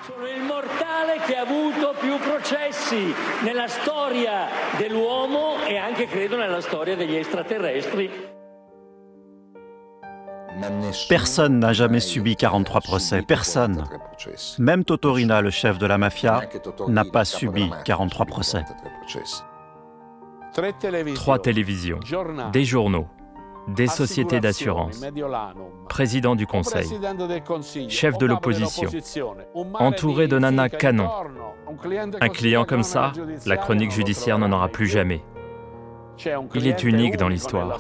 Sono il mortale che ha avuto più processi nella storia dell'uomo e anche credo nella storia degli extraterrestri. Personne n'a jamais subi 43 procès, personne. Même Totorina, le chef de la mafia, n'a pas subi 43 procès. 3 télévisions, des journaux, des sociétés d'assurance, président du conseil, chef de l'opposition, entouré de nanas canon. Un client comme ça, la chronique judiciaire n'en aura plus jamais. Il est unique dans l'histoire.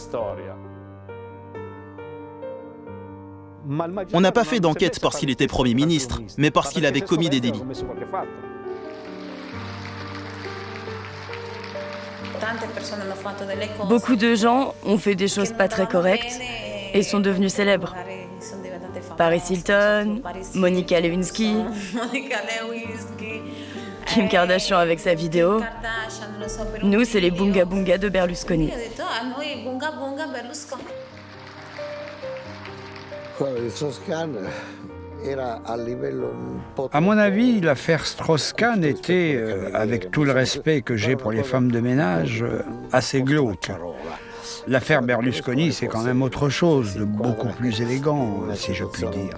On n'a pas fait d'enquête parce qu'il était Premier ministre, mais parce qu'il avait commis des délits. Beaucoup de gens ont fait des choses pas très correctes et sont devenus célèbres. Paris Hilton, Monica Lewinsky, Kim Kardashian avec sa vidéo. Nous, c'est les Bunga Bunga de Berlusconi. À mon avis, l'affaire Strauss-Kahn était, avec tout le respect que j'ai pour les femmes de ménage, assez glauque. L'affaire Berlusconi, c'est quand même autre chose, de beaucoup plus élégant, si je puis dire.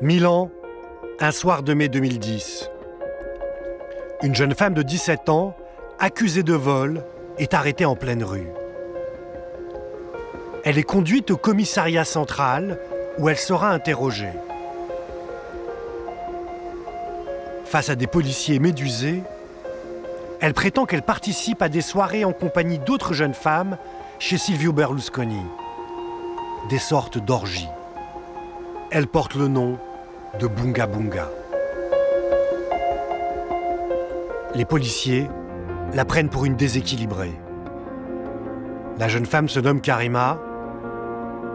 'Milan, un soir de mai 2010. Une jeune femme de 17 ans, accusée de vol, est arrêtée en pleine rue. Elle est conduite au commissariat central où elle sera interrogée. Face à des policiers médusés, elle prétend qu'elle participe à des soirées en compagnie d'autres jeunes femmes chez Silvio Berlusconi. Des sortes d'orgies. Elle porte le nom de Bunga Bunga. Les policiers la prennent pour une déséquilibrée. La jeune femme se nomme Karima,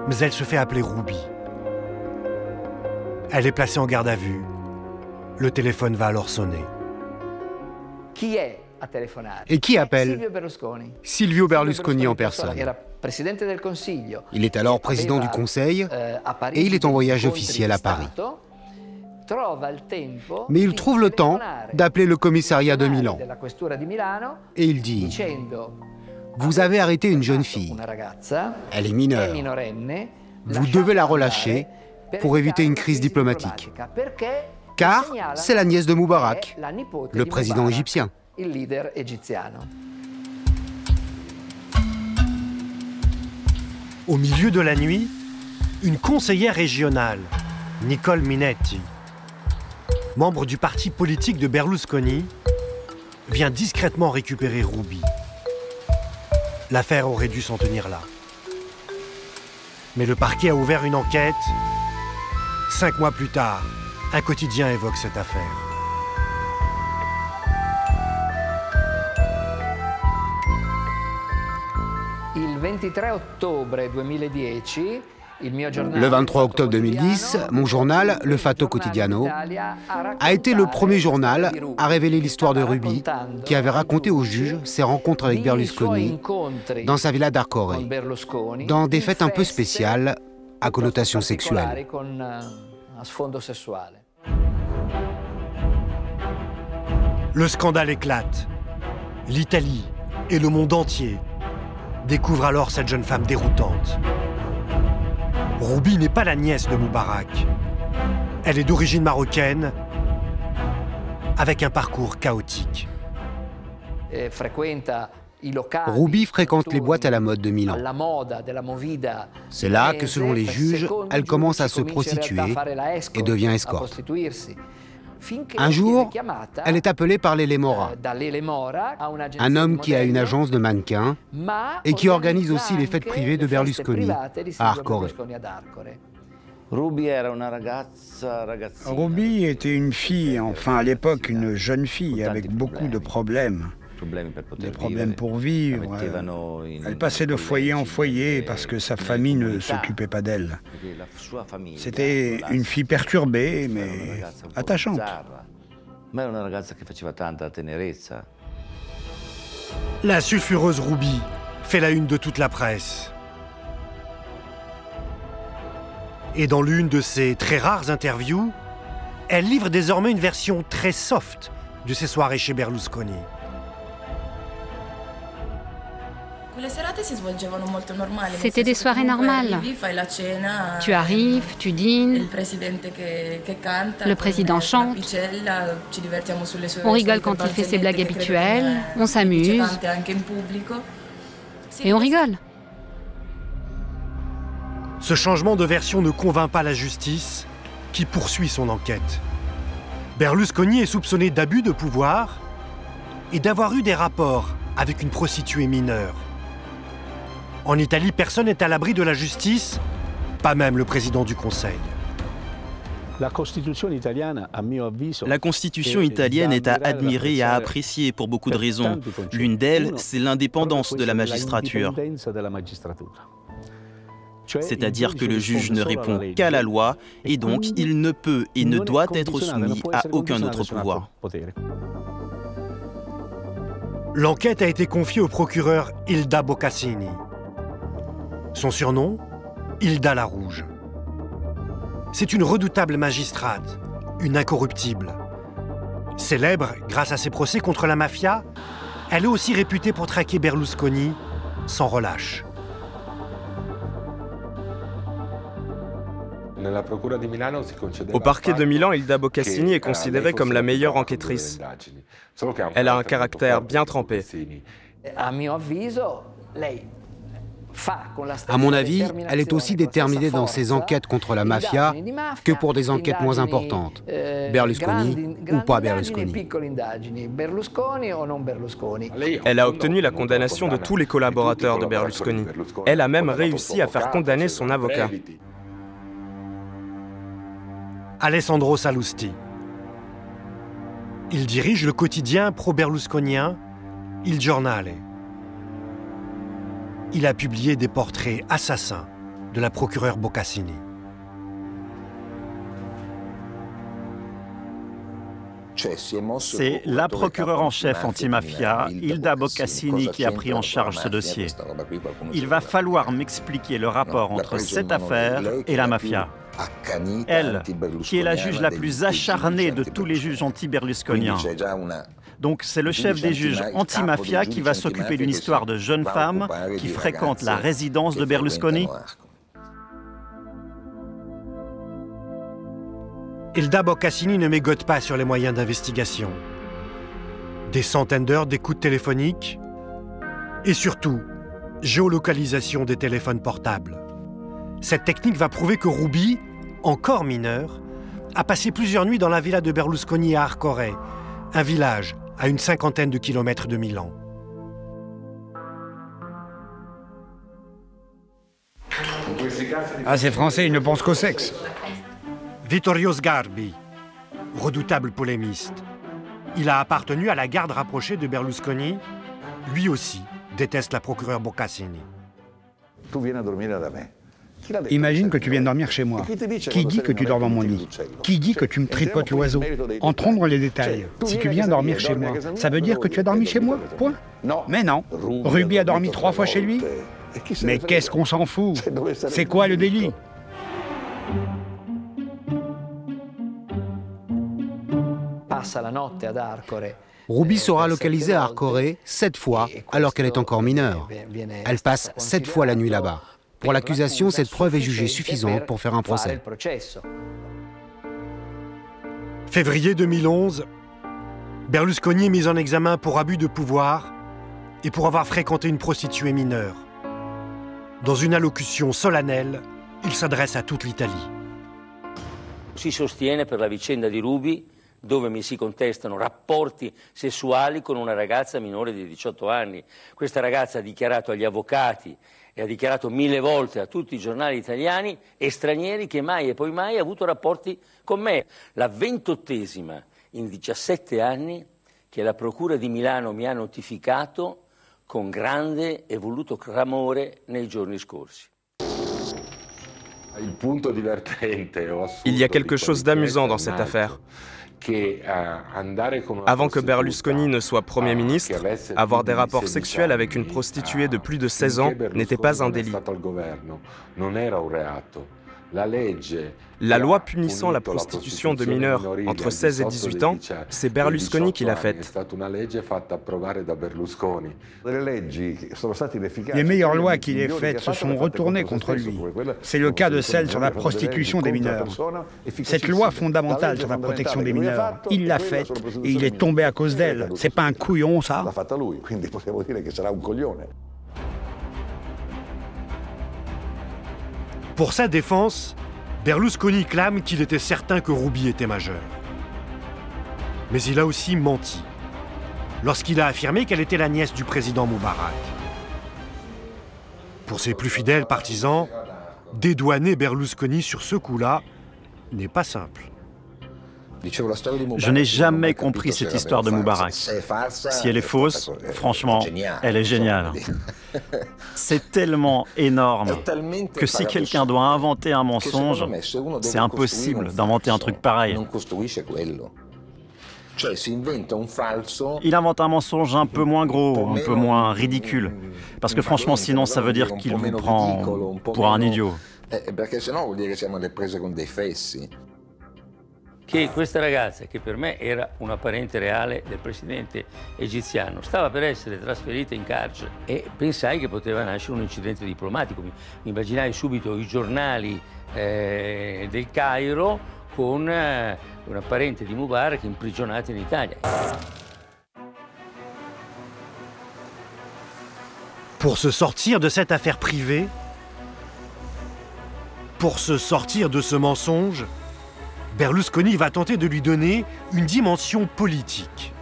mais elle se fait appeler Ruby. Elle est placée en garde à vue. Le téléphone va alors sonner. Et qui appelle? Silvio Berlusconi en personne. Il est alors président du Conseil et il est en voyage officiel à Paris. Mais il trouve le temps d'appeler le commissariat de Milan. Et il dit: vous avez arrêté une jeune fille. Elle est mineure. Vous devez la relâcher pour éviter une crise diplomatique. Car c'est la nièce de Moubarak, le président égyptien. Au milieu de la nuit, une conseillère régionale, Nicole Minetti, membre du parti politique de Berlusconi, vient discrètement récupérer Ruby. L'affaire aurait dû s'en tenir là. Mais le parquet a ouvert une enquête. 5 mois plus tard, un quotidien évoque cette affaire. Le 23 octobre 2010, mon journal, Le Fatto Quotidiano, a été le premier journal à révéler l'histoire de Ruby, qui avait raconté au juge ses rencontres avec Berlusconi dans sa villa d'Arcore, dans des fêtes un peu spéciales à connotation sexuelle. Le scandale éclate. L'Italie et le monde entier découvrent alors cette jeune femme déroutante. Ruby n'est pas la nièce de Moubarak. Elle est d'origine marocaine, avec un parcours chaotique. Ruby fréquente les boîtes à la mode de Milan. C'est là que, selon les juges, elle commence à se prostituer et devient escorte. Un jour, elle est appelée par les Lemora, un homme qui a une agence de mannequins et qui organise aussi les fêtes privées de Berlusconi à Arcore. Ruby était une fille, enfin à l'époque une jeune fille avec beaucoup de problèmes. Des problèmes pour vivre. Elle passait de foyer en foyer parce que sa famille ne s'occupait pas d'elle. C'était une fille perturbée, mais attachante. La sulfureuse Ruby fait la une de toute la presse. Et dans l'une de ses très rares interviews, elle livre désormais une version très soft de ses soirées chez Berlusconi. C'était des soirées normales. Tu arrives, tu dînes, le président chante, on rigole quand il fait ses blagues habituelles, on s'amuse et on rigole. Ce changement de version ne convainc pas la justice, qui poursuit son enquête. Berlusconi est soupçonné d'abus de pouvoir et d'avoir eu des rapports avec une prostituée mineure. En Italie, personne n'est à l'abri de la justice, pas même le président du Conseil. La Constitution italienne est à admirer et à apprécier pour beaucoup de raisons. L'une d'elles, c'est l'indépendance de la magistrature. C'est-à-dire que le juge ne répond qu'à la loi et donc il ne peut et ne doit être soumis à aucun autre pouvoir. L'enquête a été confiée au procureur Hilda Boccassini. Son surnom, Hilda la Rouge. C'est une redoutable magistrate, une incorruptible. Célèbre grâce à ses procès contre la mafia, elle est aussi réputée pour traquer Berlusconi sans relâche. Au parquet de Milan, Hilda Boccassini est considérée comme la meilleure enquêtrice. Elle a un caractère bien trempé. À mon avis, elle est aussi déterminée dans ses enquêtes contre la mafia que pour des enquêtes moins importantes, Berlusconi ou pas Berlusconi. Elle a obtenu la condamnation de tous les collaborateurs de Berlusconi. Elle a même réussi à faire condamner son avocat. Alessandro Sallusti. Il dirige le quotidien pro-berlusconien Il Giornale. Il a publié des portraits assassins de la procureure Boccassini. C'est la procureure en chef anti-mafia, Hilda Boccassini, qui a pris en charge ce dossier. Il va falloir m'expliquer le rapport entre cette affaire et la mafia. Elle, qui est la juge la plus acharnée de tous les juges anti-berlusconiens. Donc c'est le chef des juges anti-mafia qui va s'occuper d'une histoire de jeune femme qui fréquente la résidence de Berlusconi. Hilda Boccassini ne mégote pas sur les moyens d'investigation. Des centaines d'heures d'écoute téléphonique et surtout, géolocalisation des téléphones portables. Cette technique va prouver que Ruby, encore mineure, a passé plusieurs nuits dans la villa de Berlusconi à Arcore, un village à une 50aine de kilomètres de Milan. Ah, ces Français, ils ne pensent qu'au sexe. Vittorio Sgarbi, redoutable polémiste. Il a appartenu à la garde rapprochée de Berlusconi. Lui aussi déteste la procureure Boccassini. Imagine que tu viennes dormir chez moi. Qui dit que tu dors dans mon lit? Qui dit que tu me tripotes l'oiseau? Entrons dans les détails. Si tu viens dormir chez moi, ça veut dire que tu as dormi chez moi? Point. Mais non. Ruby a dormi 3 fois chez lui. Mais qu'est-ce qu'on s'en fout? C'est quoi le délit? Ruby sera localisée à Arcore 7 fois alors qu'elle est encore mineure. Elle passe 7 fois la nuit là-bas. Pour l'accusation, cette preuve est jugée suffisante pour faire un procès. Février 2011, Berlusconi est mis en examen pour abus de pouvoir et pour avoir fréquenté une prostituée mineure. Dans une allocution solennelle, il s'adresse à toute l'Italie. Si sostiene per la vicenda di Ruby, dove mi si contestano rapporti sessuali con una ragazza minore di 18 anni. Questa ragazza ha dichiarato agli avvocati e ha dichiarato 1000 volte a tutti i giornali italiani e stranieri che mai e poi mai ha avuto rapporti con me. La 28ª in 17 anni che la Procura di Milano mi ha notificato con grande e voluto clamore nei giorni scorsi. Il y a quelque chose d'amusant dans cette affaire. Avant que Berlusconi ne soit Premier ministre, avoir des rapports sexuels avec une prostituée de plus de 16 ans n'était pas un délit. La loi punissant la prostitution de mineurs entre 16 et 18 ans, c'est Berlusconi qui l'a faite. Les meilleures lois qu'il ait faites se sont retournées contre lui. C'est le cas de celle sur la prostitution des mineurs. Cette loi fondamentale sur la protection des mineurs, il l'a faite et il est tombé à cause d'elle. C'est pas un couillon, ça? Pour sa défense, Berlusconi clame qu'il était certain que Ruby était majeur. Mais il a aussi menti, lorsqu'il a affirmé qu'elle était la nièce du président Moubarak. Pour ses plus fidèles partisans, dédouaner Berlusconi sur ce coup-là n'est pas simple. Je n'ai jamais compris cette histoire de Moubarak. Si elle est fausse, franchement, elle est géniale. C'est tellement énorme que si quelqu'un doit inventer un mensonge, c'est impossible d'inventer un truc pareil. Il invente un mensonge un peu moins gros, un peu moins ridicule. Parce que franchement, sinon, ça veut dire qu'il vous prend pour un idiot. Che questa ragazza, che per me era una parente reale del presidente egiziano, stava per essere trasferita in carcere e pensai che poteva nascere un incidente diplomatico. Mi immaginai subito i giornali del Cairo con una parente di Mubarak imprigionata in Italia. Pour se sortir de cette affaire privée, pour se sortir de ce mensonge, Berlusconi va tenter de lui donner une dimension politique.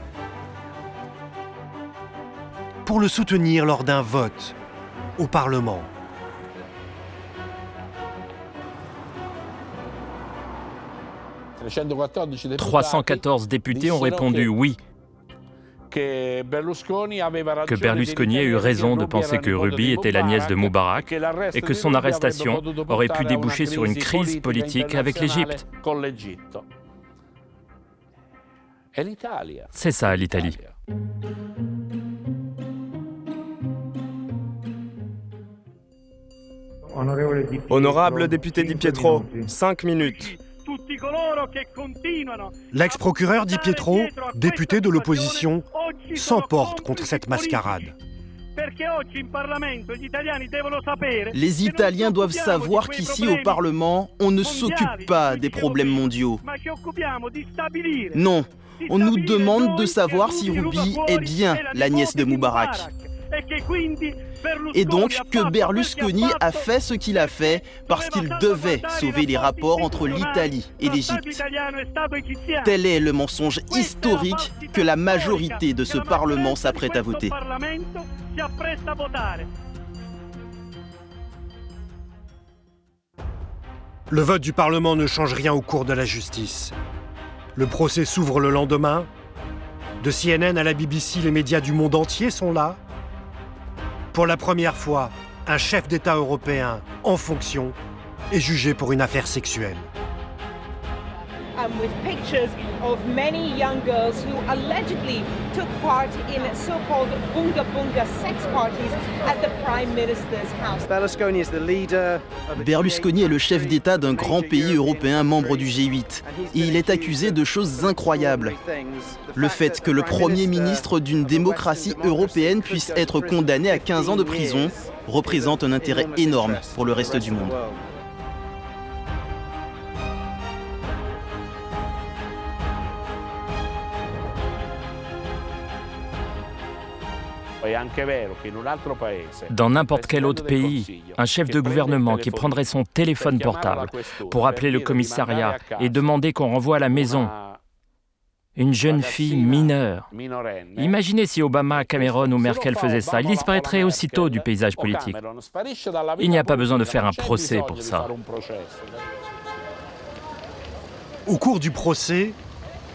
Pour le soutenir lors d'un vote au Parlement. « 314 députés ont répondu oui. Que Berlusconi a eu raison de penser que Ruby était la nièce de Moubarak et que son arrestation aurait pu déboucher sur une crise politique avec l'Égypte. C'est ça, l'Italie. Honorable député Di Pietro, 5 minutes. L'ex-procureur Di Pietro, député de l'opposition, s'emporte contre cette mascarade. Les Italiens doivent savoir qu'ici au Parlement, on ne s'occupe pas des problèmes mondiaux. Non, on nous demande de savoir si Ruby est bien la nièce de Moubarak. Et donc que Berlusconi a fait ce qu'il a fait parce qu'il devait sauver les rapports entre l'Italie et l'Égypte. Tel est le mensonge historique que la majorité de ce Parlement s'apprête à voter. Le vote du Parlement ne change rien au cours de la justice. Le procès s'ouvre le lendemain. De CNN à la BBC, les médias du monde entier sont là. Pour la première fois, un chef d'État européen en fonction est jugé pour une affaire sexuelle. With pictures of many young girls who allegedly took part in so-called bunga bunga sex parties at the Prime Minister's house. Berlusconi est le chef d'État d'un grand pays européen membre du G8 et il est accusé de choses incroyables. Le fait que le Premier ministre d'une démocratie européenne puisse être condamné à 15 ans de prison représente un intérêt énorme pour le reste du monde. Dans n'importe quel autre pays, un chef de gouvernement qui prendrait son téléphone portable pour appeler le commissariat et demander qu'on renvoie à la maison une jeune fille mineure. Imaginez si Obama, Cameron ou Merkel faisaient ça. Ils disparaîtraient aussitôt du paysage politique. Il n'y a pas besoin de faire un procès pour ça. Au cours du procès,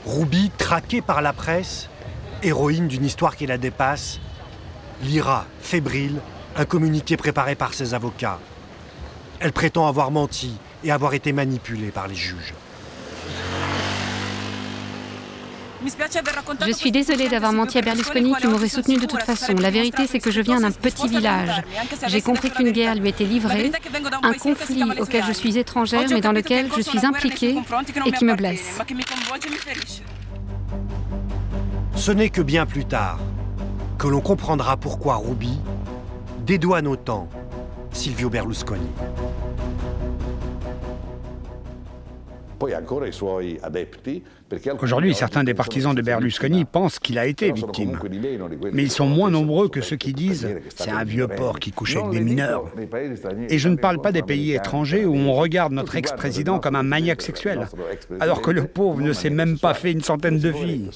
Ruby, traquée par la presse, héroïne d'une histoire qui la dépasse, lira, fébrile, un communiqué préparé par ses avocats. Elle prétend avoir menti et avoir été manipulée par les juges. Je suis désolée d'avoir menti à Berlusconi qui m'aurait soutenu de toute façon. La vérité, c'est que je viens d'un petit village. J'ai compris qu'une guerre lui était livrée, un conflit auquel je suis étrangère, mais dans lequel je suis impliquée et qui me blesse. Ce n'est que bien plus tard que l'on comprendra pourquoi Ruby dédouane autant Silvio Berlusconi. Aujourd'hui, certains des partisans de Berlusconi pensent qu'il a été victime. Mais ils sont moins nombreux que ceux qui disent « c'est un vieux porc qui couche avec des mineurs ». Et je ne parle pas des pays étrangers où on regarde notre ex-président comme un maniaque sexuel, alors que le pauvre ne s'est même pas fait une centaine de filles.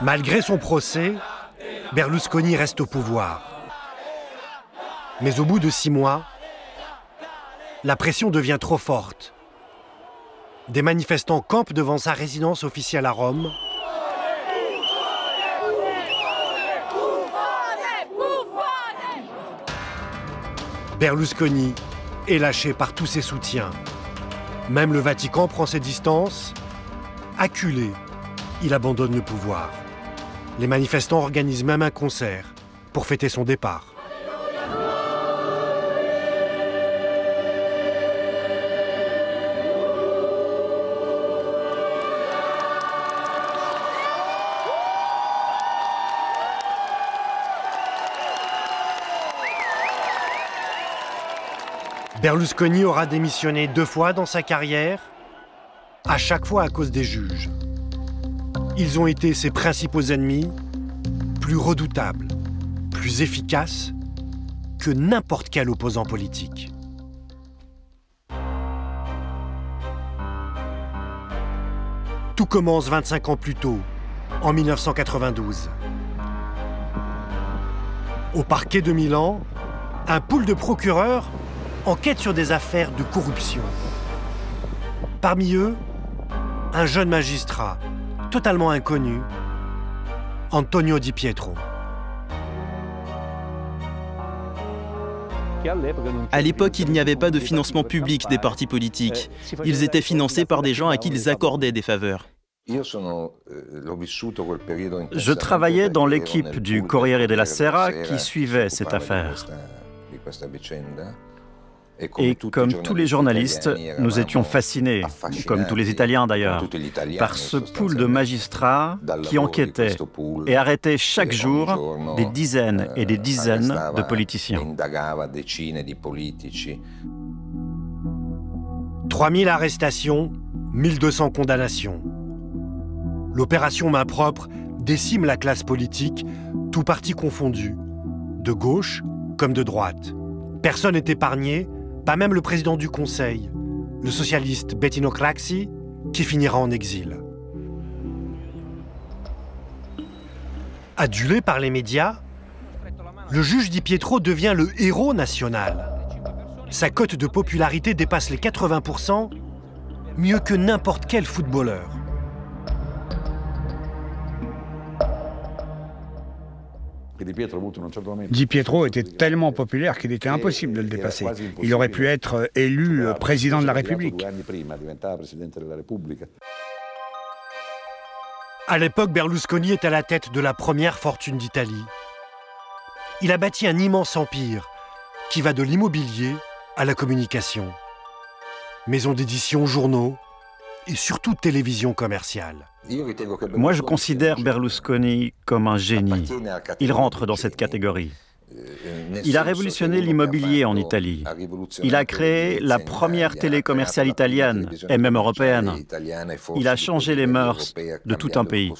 Malgré son procès, Berlusconi reste au pouvoir. Mais au bout de 6 mois, la pression devient trop forte. Des manifestants campent devant sa résidence officielle à Rome. Berlusconi est lâché par tous ses soutiens. Même le Vatican prend ses distances. Acculé, il abandonne le pouvoir. Les manifestants organisent même un concert pour fêter son départ. Berlusconi aura démissionné 2 fois dans sa carrière, à chaque fois à cause des juges. Ils ont été ses principaux ennemis, plus redoutables, plus efficaces que n'importe quel opposant politique. Tout commence 25 ans plus tôt, en 1992. Au parquet de Milan, un pool de procureurs enquête sur des affaires de corruption. Parmi eux, un jeune magistrat, totalement inconnu, Antonio Di Pietro. À l'époque, il n'y avait pas de financement public des partis politiques. Ils étaient financés par des gens à qui ils accordaient des faveurs. Je travaillais dans l'équipe du Corriere della Sera qui suivait cette affaire. Et comme tous les journalistes, nous étions fascinés, comme tous les Italiens d'ailleurs, par ce pool de magistrats qui enquêtaient et arrêtaient chaque jour des dizaines et des dizaines de politiciens. 3000 arrestations, 1200 condamnations. L'opération Main propre décime la classe politique, tous partis confondus, de gauche comme de droite. Personne n'est épargné, pas même le président du Conseil, le socialiste Bettino Craxi, qui finira en exil. Adulé par les médias, le juge Di Pietro devient le héros national. Sa cote de popularité dépasse les 80%, mieux que n'importe quel footballeur. Di Pietro était tellement populaire qu'il était impossible de le dépasser. Il aurait pu être élu président de la République. À l'époque, Berlusconi est à la tête de la première fortune d'Italie. Il a bâti un immense empire qui va de l'immobilier à la communication. Maisons d'édition, journaux et surtout télévision commerciale. Moi, je considère Berlusconi comme un génie. Il rentre dans cette catégorie. Il a révolutionné l'immobilier en Italie. Il a créé la première télé commerciale italienne, et même européenne. Il a changé les mœurs de tout un pays.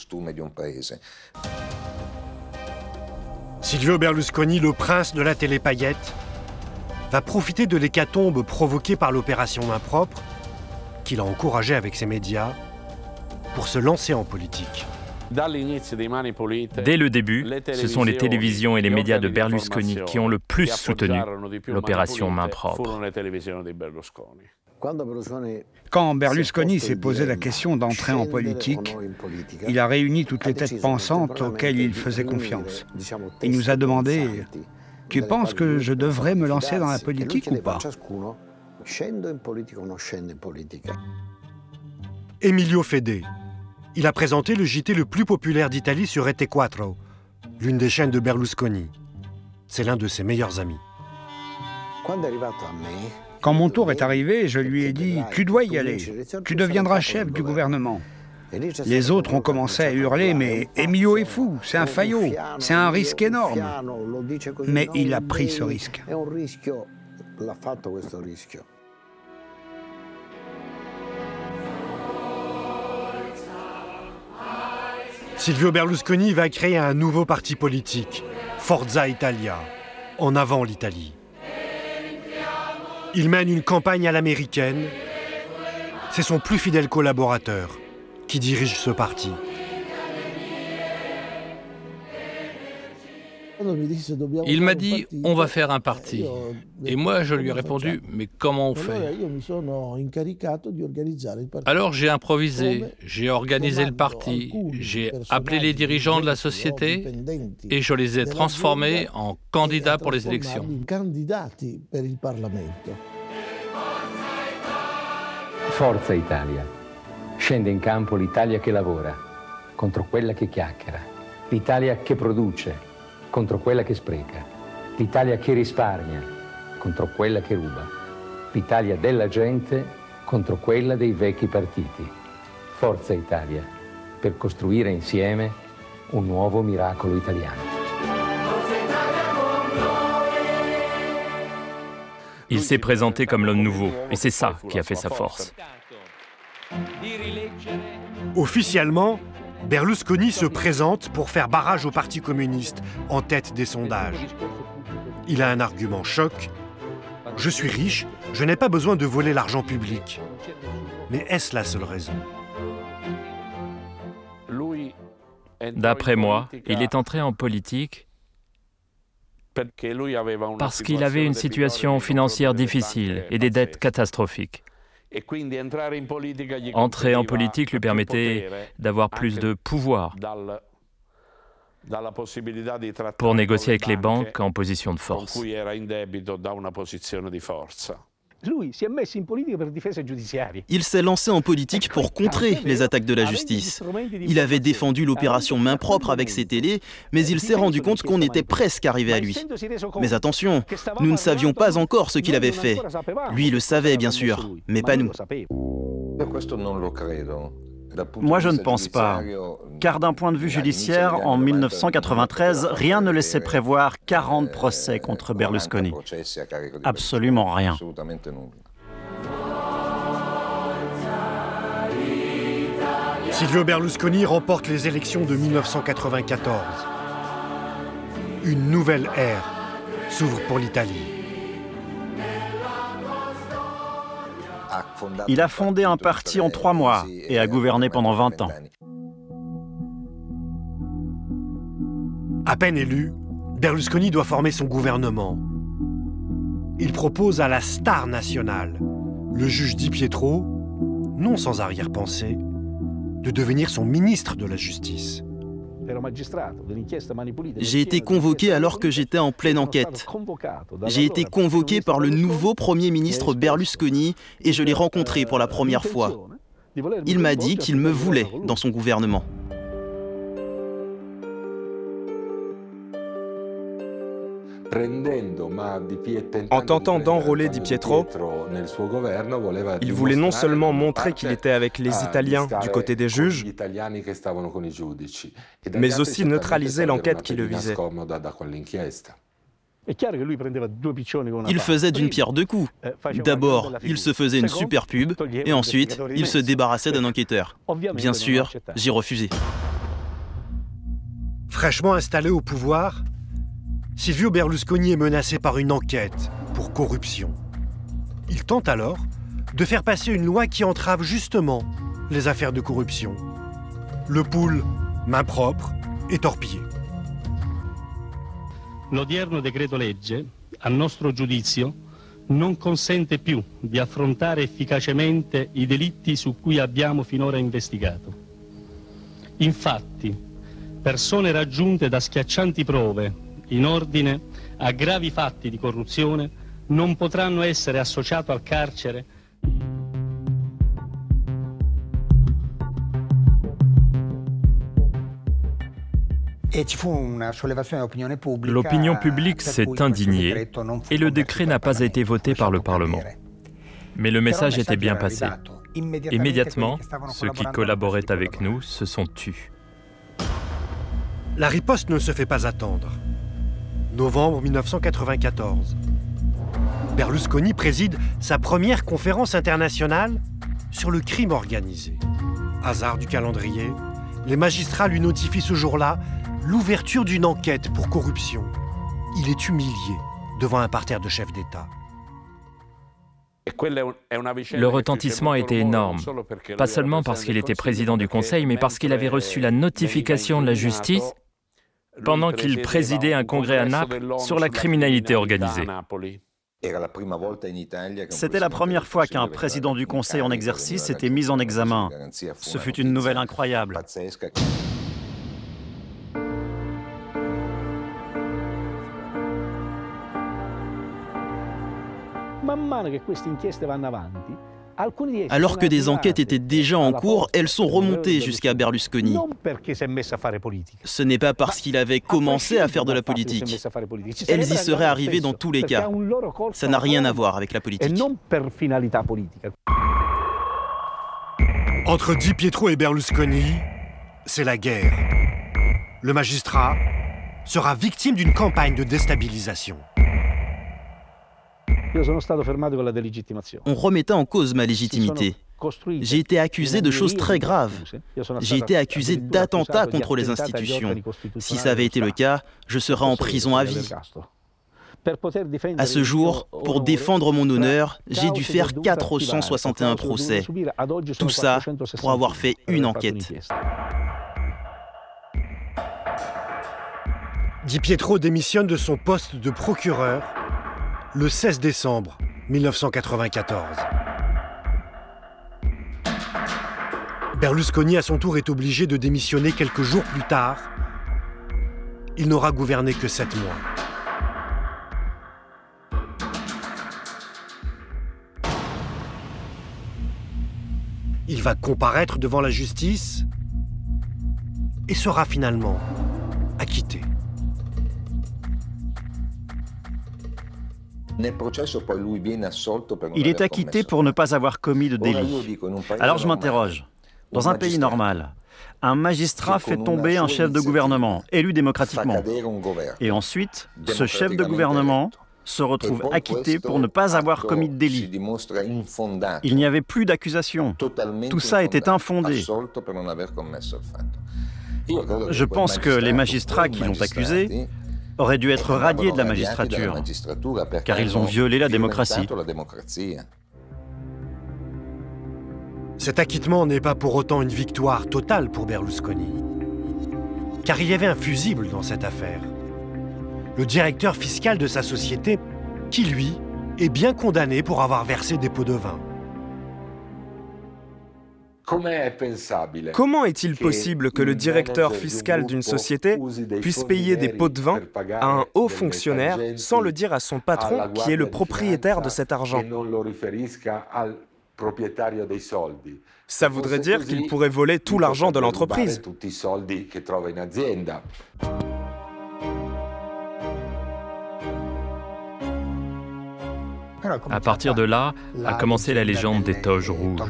Silvio Berlusconi, le prince de la télé paillette, va profiter de l'hécatombe provoquée par l'opération Main propre, qu'il a encouragée avec ses médias, pour se lancer en politique. Dès le début, ce sont les télévisions et les médias de Berlusconi qui ont le plus soutenu l'opération Main propre. Quand Berlusconi s'est posé la question d'entrer en politique, il a réuni toutes les têtes pensantes auxquelles il faisait confiance. Il nous a demandé « Tu penses que je devrais me lancer dans la politique ou pas ?» Emilio Fede. Il a présenté le JT le plus populaire d'Italie sur Rete 4, l'une des chaînes de Berlusconi. C'est l'un de ses meilleurs amis. Quand mon tour est arrivé, je lui ai dit « Tu dois y aller, tu deviendras chef du gouvernement ». Les autres ont commencé à hurler « Mais Emilio est fou, c'est un faillot, c'est un risque énorme ». Mais il a pris ce risque. Silvio Berlusconi va créer un nouveau parti politique, Forza Italia, en avant l'Italie. Il mène une campagne à l'américaine. C'est son plus fidèle collaborateur qui dirige ce parti. Il m'a dit « On va faire un parti ». Et moi, je lui ai répondu « Mais comment on fait ?» Alors j'ai improvisé, j'ai organisé le parti, j'ai appelé les dirigeants de la société et je les ai transformés en candidats pour les élections. Forza Italia. Scende in campo l'Italia che lavora contro quella che chiacchiera, l'Italia che produce contro quella che spreca, l'Italia che risparmia contro quella che ruba, l'Italia della gente contro quella dei vecchi partiti. Forza Italia, per costruire insieme un nuovo miracolo italiano. Il s'est présenté comme l'homme nouveau, et c'est ça qui a fait sa force. Officiellement, Berlusconi se présente pour faire barrage au Parti communiste, en tête des sondages. Il a un argument choc. Je suis riche, je n'ai pas besoin de voler l'argent public. Mais est-ce la seule raison? D'après moi, il est entré en politique parce qu'il avait une situation financière difficile et des dettes catastrophiques. Entrer en politique lui permettait d'avoir plus de pouvoir pour négocier avec les banques en position de force. Il s'est lancé en politique pour contrer les attaques de la justice. Il avait défendu l'opération Main propre avec ses télés, mais il s'est rendu compte qu'on était presque arrivé à lui. Mais attention, nous ne savions pas encore ce qu'il avait fait. Lui le savait bien sûr, mais pas nous. Moi, je ne pense pas, car d'un point de vue judiciaire, en 1993, rien ne laissait prévoir 40 procès contre Berlusconi. Absolument rien. Silvio Berlusconi remporte les élections de 1994. Une nouvelle ère s'ouvre pour l'Italie. Il a fondé un parti en 3 mois et a gouverné pendant 20 ans. À peine élu, Berlusconi doit former son gouvernement. Il propose à la star nationale, le juge Di Pietro, non sans arrière-pensée, de devenir son ministre de la Justice. J'ai été convoqué alors que j'étais en pleine enquête. J'ai été convoqué par le nouveau Premier ministre Berlusconi et je l'ai rencontré pour la première fois. Il m'a dit qu'il me voulait dans son gouvernement. En tentant d'enrôler Di Pietro, il voulait non seulement montrer qu'il était avec les Italiens du côté des juges, mais aussi neutraliser l'enquête qui le visait. Il faisait d'une pierre deux coups. D'abord, il se faisait une super pub, et ensuite, il se débarrassait d'un enquêteur. Bien sûr, j'ai refusé. Fraîchement installé au pouvoir, Silvio Berlusconi est menacé par une enquête pour corruption. Il tente alors de faire passer une loi qui entrave justement les affaires de corruption. Le pool main propre est torpillé. L'odierno decreto legge, a nostro giudizio, non consente più di affrontare efficacemente i delitti su cui abbiamo finora investigato. Infatti, persone raggiunte da schiaccianti prove in ordine a gravi fatti di corruzione non potranno essere associate al carcere. L'opinion publique s'est indignée et le décret n'a pas été voté par le Parlement. Mais le message était bien passé. Immédiatement, ceux qui collaboraient avec nous se sont tus. La riposte ne se fait pas attendre. Novembre 1994. Berlusconi préside sa première conférence internationale sur le crime organisé. Hasard du calendrier, les magistrats lui notifient ce jour-là l'ouverture d'une enquête pour corruption. Il est humilié devant un parterre de chefs d'État. Le retentissement était énorme, pas seulement parce qu'il était président du Conseil, mais parce qu'il avait reçu la notification de la justice pendant qu'il présidait un congrès à Naples sur la criminalité organisée. C'était la première fois qu'un président du Conseil en exercice était mis en examen. Ce fut une nouvelle incroyable. Alors que des enquêtes étaient déjà en cours, elles sont remontées jusqu'à Berlusconi. Ce n'est pas parce qu'il avait commencé à faire de la politique. Elles y seraient arrivées dans tous les cas. Ça n'a rien à voir avec la politique. Entre Di Pietro et Berlusconi, c'est la guerre. Le magistrat sera victime d'une campagne de déstabilisation. On remettait en cause ma légitimité. J'ai été accusé de choses très graves. J'ai été accusé d'attentats contre les institutions. Si ça avait été le cas, je serais en prison à vie. À ce jour, pour défendre mon honneur, j'ai dû faire 461 procès. Tout ça pour avoir fait une enquête. Di Pietro démissionne de son poste de procureur le 16 décembre 1994. Berlusconi, à son tour, est obligé de démissionner quelques jours plus tard. Il n'aura gouverné que 7 mois. Il va comparaître devant la justice et sera finalement acquitté. Il est acquitté pour ne pas avoir commis de délit. Alors je m'interroge. Dans un pays normal, un magistrat fait tomber un chef de gouvernement, élu démocratiquement. Et ensuite, ce chef de gouvernement se retrouve acquitté pour ne pas avoir commis de délit. Il n'y avait plus d'accusation. Tout ça était infondé. Je pense que les magistrats qui l'ont accusé auraient dû être radiés de la magistrature, car ils ont violé la démocratie. Cet acquittement n'est pas pour autant une victoire totale pour Berlusconi, car il y avait un fusible dans cette affaire. Le directeur fiscal de sa société, qui lui, est bien condamné pour avoir versé des pots de vin. Comment est-il possible que le directeur fiscal d'une société puisse payer des pots de vin à un haut fonctionnaire sans le dire à son patron qui est le propriétaire de cet argent? Ça voudrait dire qu'il pourrait voler tout l'argent de l'entreprise. À partir de là, a commencé la légende des toges rouges,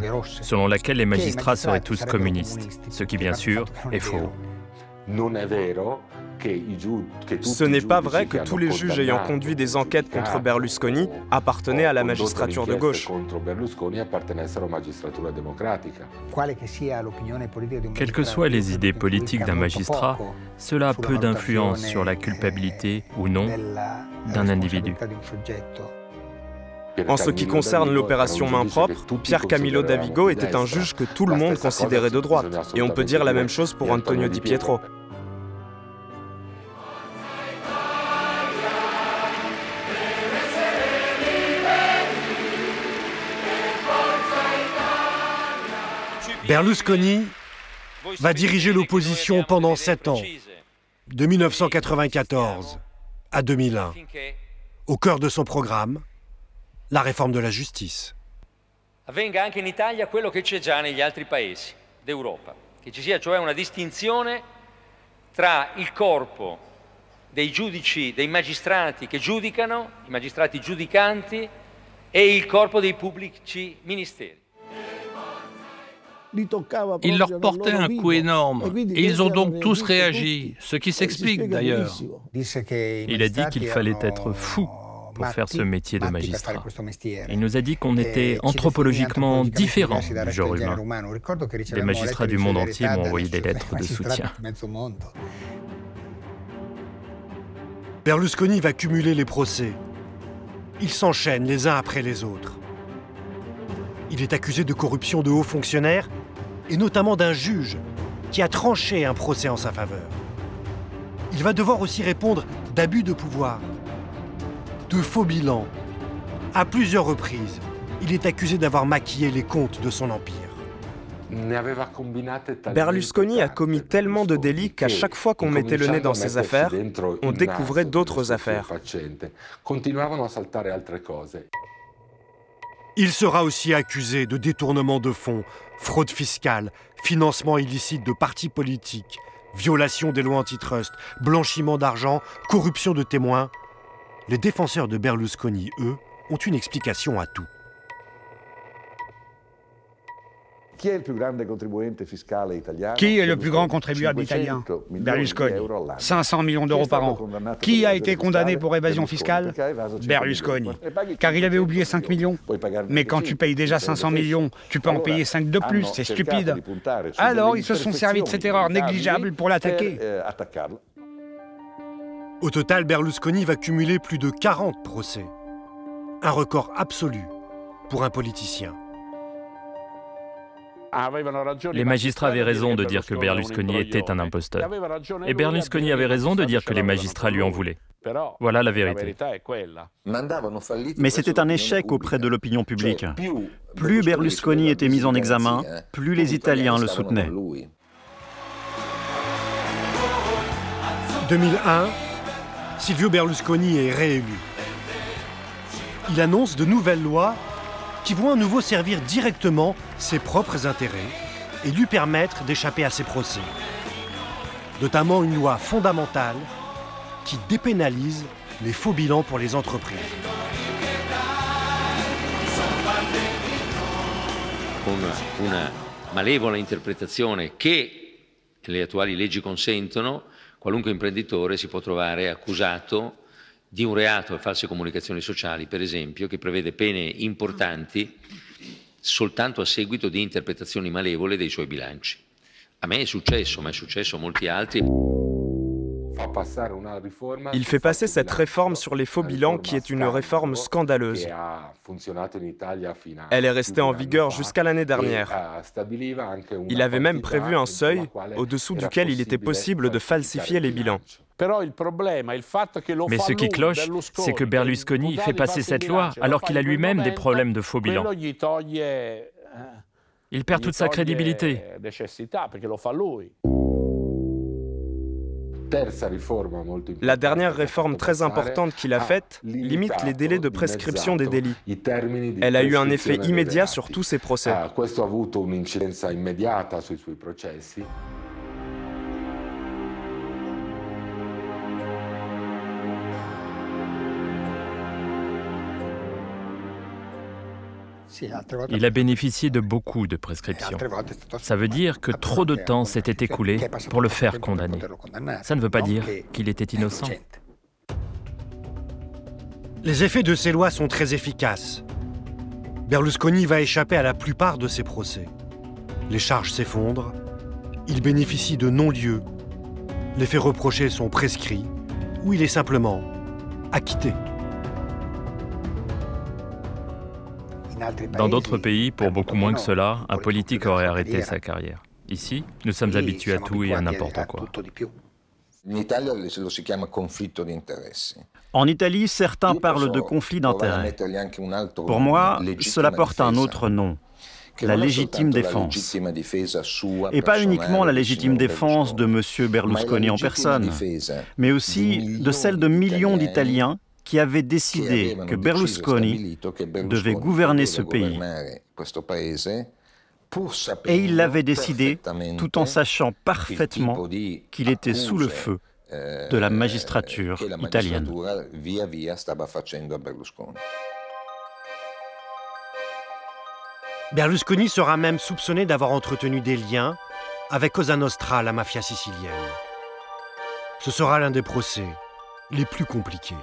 selon laquelle les magistrats seraient tous communistes, ce qui bien sûr est faux. Ce n'est pas vrai que tous les juges ayant conduit des enquêtes contre Berlusconi appartenaient à la magistrature de gauche. Quelles que soient les idées politiques d'un magistrat, cela a peu d'influence sur la culpabilité ou non d'un individu. En ce qui concerne l'opération main propre, Pier Camillo Davigo était un juge que tout le monde considérait de droite. Et on peut dire la même chose pour Antonio Di Pietro. Berlusconi va diriger l'opposition pendant 7 ans, de 1994 à 2001. Au cœur de son programme, la réforme de la justice. Avvenga anche in Italia quello che c'è già negli altri paesi d'Europa, che ci sia cioè una distinzione tra il corpo dei giudici, dei magistrati che giudicano, i magistrati giudicanti, e il corpo dei pubblici ministeri. Il leur portait un coup énorme et ils ont donc tous réagi, ce qui s'explique d'ailleurs. Il a dit qu'il fallait être fou pour faire ce métier de magistrat. Il nous a dit qu'on était anthropologiquement différents du genre humain. Les magistrats du monde entier m'ont envoyé des lettres de soutien. Berlusconi va cumuler les procès. Ils s'enchaînent les uns après les autres. Il est accusé de corruption de hauts fonctionnaires et notamment d'un juge qui a tranché un procès en sa faveur. Il va devoir aussi répondre d'abus de pouvoir, de faux bilans. À plusieurs reprises, il est accusé d'avoir maquillé les comptes de son empire. Berlusconi a commis tellement de délits qu'à chaque fois qu'on mettait le nez dans ses affaires, on découvrait d'autres affaires. Il sera aussi accusé de détournement de fonds, fraude fiscale, financement illicite de partis politiques, violation des lois antitrust, blanchiment d'argent, corruption de témoins. Les défenseurs de Berlusconi, eux, ont une explication à tout. Qui est le plus grand contribuable italien? Berlusconi. 500 millions d'euros par an. Qui a été condamné pour évasion fiscale? Berlusconi. Car il avait oublié 5 millions. Mais quand tu payes déjà 500 millions, tu peux en payer 5 de plus, c'est stupide. Alors ils se sont servis de cette erreur négligeable pour l'attaquer. Au total, Berlusconi va cumuler plus de 40 procès. Un record absolu pour un politicien. Les magistrats avaient raison de dire que Berlusconi était un imposteur. Et Berlusconi avait raison de dire que les magistrats lui en voulaient. Voilà la vérité. Mais c'était un échec auprès de l'opinion publique. Plus Berlusconi était mis en examen, plus les Italiens le soutenaient. 2001, Silvio Berlusconi est réélu. Il annonce de nouvelles lois qui vont à nouveau servir directement ses propres intérêts et lui permettre d'échapper à ses procès. Notamment une loi fondamentale qui dépénalise les faux bilans pour les entreprises. Con una malevola interpretazione che le attuali leggi consentono, qualunque imprenditore si può trovare accusato di un reato di false comunicazioni sociali, per esempio, che prevede pene importanti soltanto a seguito di interpretazioni malevole dei suoi bilanci. A me è successo, ma è successo a molti altri. Il fait passer cette réforme sur les faux bilans qui est une réforme scandaleuse. Elle est restée en vigueur jusqu'à l'année dernière. Il avait même prévu un seuil au-dessous duquel il était possible de falsifier les bilans. Mais ce qui cloche, c'est que Berlusconi fait passer cette loi alors qu'il a lui-même des problèmes de faux bilans. Il perd toute sa crédibilité. La dernière réforme très importante qu'il a faite limite les délais de prescription des délits. Elle a eu un effet immédiat sur tous ses procès. Il a bénéficié de beaucoup de prescriptions. Ça veut dire que trop de temps s'était écoulé pour le faire condamner. Ça ne veut pas dire qu'il était innocent. Les effets de ces lois sont très efficaces. Berlusconi va échapper à la plupart de ses procès. Les charges s'effondrent, il bénéficie de non-lieu, les faits reprochés sont prescrits, ou il est simplement acquitté. Dans d'autres pays, pour beaucoup moins que cela, un politique aurait arrêté sa carrière. Ici, nous sommes habitués à tout et à n'importe quoi. En Italie, certains parlent de conflit d'intérêts. Pour moi, cela porte un autre nom, la légitime défense. Et pas uniquement la légitime défense de M. Berlusconi en personne, mais aussi de celle de millions d'Italiens qui avaient décidé que Berlusconi devait gouverner ce pays. Et il l'avait décidé tout en sachant parfaitement qu'il était sous le feu de la magistrature italienne. Berlusconi sera même soupçonné d'avoir entretenu des liens avec Cosa Nostra, la mafia sicilienne. Ce sera l'un des procès les plus compliqués.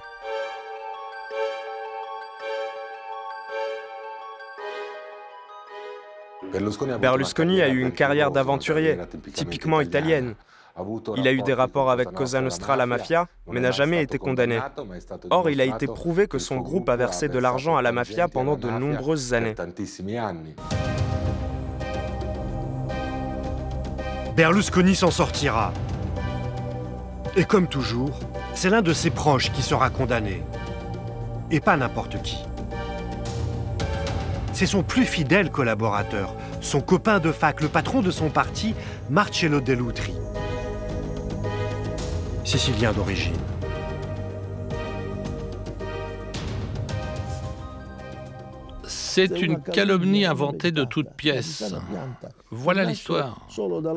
Berlusconi a eu une carrière d'aventurier, typiquement italienne. Il a eu des rapports avec Cosa Nostra, la mafia, mais n'a jamais été condamné. Or, il a été prouvé que son groupe a versé de l'argent à la mafia pendant de nombreuses années. Berlusconi s'en sortira. Et comme toujours, c'est l'un de ses proches qui sera condamné. Et pas n'importe qui. C'est son plus fidèle collaborateur, son copain de fac, le patron de son parti, Marcello Dell'Utri. Sicilien d'origine. C'est une calomnie inventée de toutes pièces. Voilà l'histoire.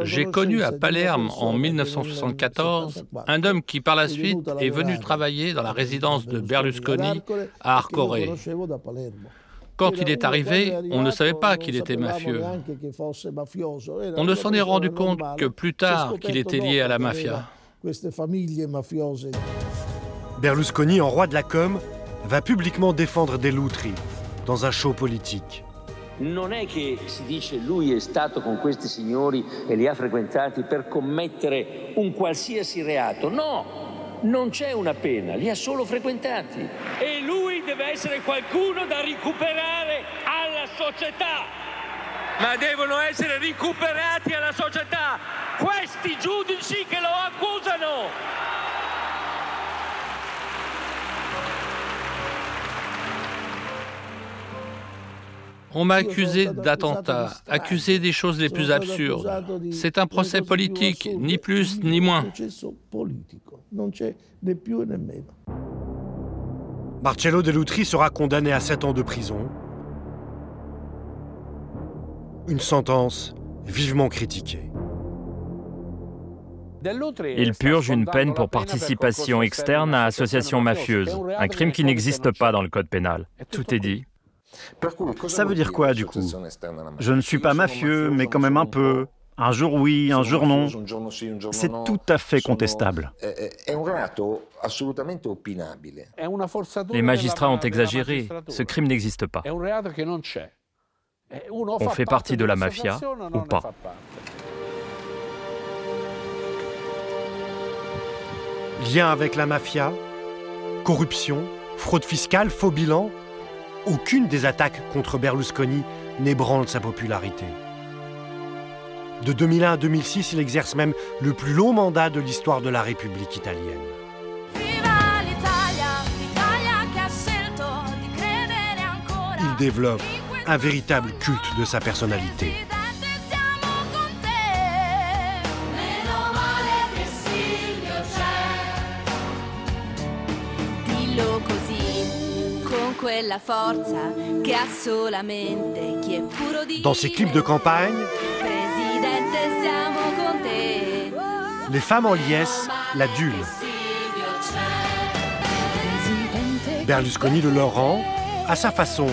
J'ai connu à Palerme en 1974 un homme qui par la suite est venu travailler dans la résidence de Berlusconi à Arcore. Quand il est arrivé, on ne savait pas qu'il était mafieux. On ne s'en est rendu compte que plus tard qu'il était lié à la mafia. Berlusconi, en roi de la com, va publiquement défendre Dell'Utri dans un show politique. Non è che si dice lui è stato con questi signori e li ha frequentati per commettere un qualsiasi reato. No! Non c'è una pena, li ha solo frequentati. E lui deve essere qualcuno da recuperare alla società. Ma devono essere recuperati alla società questi giudici che lo accusano. On m'a accusé d'attentat, accusé des choses les plus absurdes. C'est un procès politique, ni plus ni moins. Marcello Dell'Utri sera condamné à 7 ans de prison. Une sentence vivement critiquée. Il purge une peine pour participation externe à association mafieuse, un crime qui n'existe pas dans le code pénal. Tout est dit. Ça veut dire quoi, du coup? Je ne suis pas mafieux, mais quand même un peu. Un jour oui, un jour non. C'est tout à fait contestable. Les magistrats ont exagéré. Ce crime n'existe pas. On fait partie de la mafia ou pas. Lien avec la mafia, corruption, fraude fiscale, faux bilan. Aucune des attaques contre Berlusconi n'ébranle sa popularité. De 2001 à 2006, il exerce même le plus long mandat de l'histoire de la République italienne. Il développe un véritable culte de sa personnalité. Dans ses clips de campagne, les femmes en liesse l'adulent. Berlusconi le leur rend, à sa façon,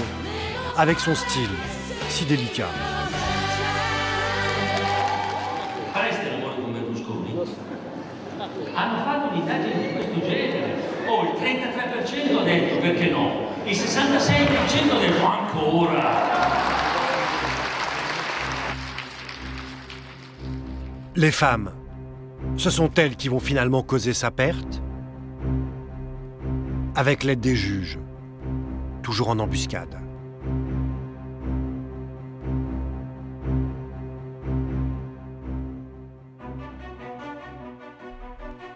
avec son style si délicat. Hanno fatto un'indagine di questo genere. Oh, il 33% ha detto perché no, il 66% ha detto ancora. Les femmes, ce sont elles qui vont finalement causer sa perte, avec l'aide des juges, toujours en embuscade.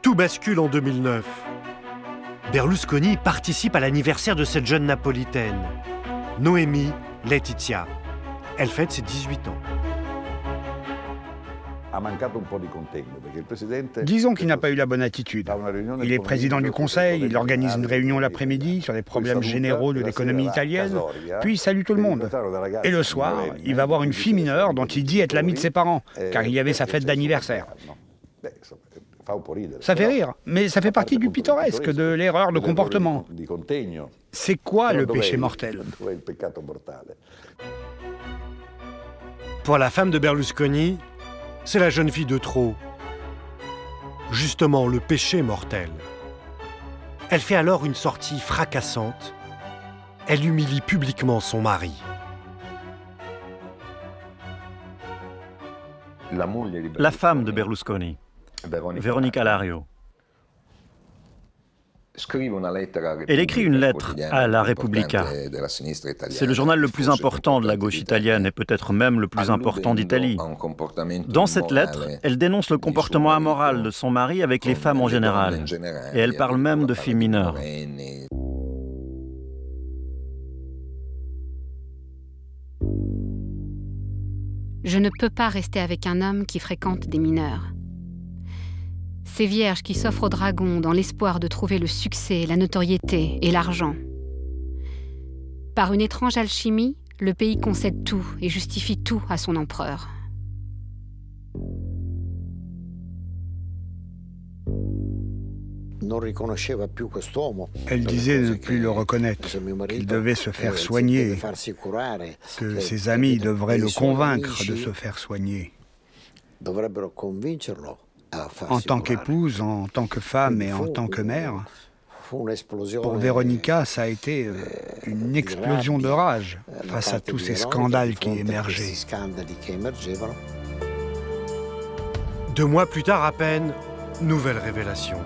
Tout bascule en 2009. Berlusconi participe à l'anniversaire de cette jeune napolitaine, Noemi Letizia. Elle fête ses 18 ans. Disons qu'il n'a pas eu la bonne attitude. Il est président du Conseil, il organise une réunion l'après-midi sur les problèmes généraux de l'économie italienne, puis il salue tout le monde. Et le soir, il va voir une fille mineure dont il dit être l'ami de ses parents, car il y avait sa fête d'anniversaire. Ça fait rire, mais ça fait partie du pittoresque, de l'erreur de comportement. C'est quoi le péché mortel? Pour la femme de Berlusconi, c'est la jeune fille de trop. Justement, le péché mortel. Elle fait alors une sortie fracassante. Elle humilie publiquement son mari. La femme de Berlusconi, Veronica Lario. Elle écrit une lettre à La Repubblica. C'est le journal le plus important de la gauche italienne et peut-être même le plus important d'Italie. Dans cette lettre, elle dénonce le comportement amoral de son mari avec les femmes en général. Et elle parle même de filles mineures. Je ne peux pas rester avec un homme qui fréquente des mineurs. Ces vierges qui s'offrent au dragon dans l'espoir de trouver le succès, la notoriété et l'argent. Par une étrange alchimie, le pays concède tout et justifie tout à son empereur. Elle disait ne plus le reconnaître, qu'il devait se faire soigner, que ses amis devraient le convaincre de se faire soigner. En tant qu'épouse, en tant que femme et en tant que mère, pour Veronica, ça a été une explosion de rage face à tous ces scandales qui émergeaient. 2 mois plus tard à peine, nouvelle révélation.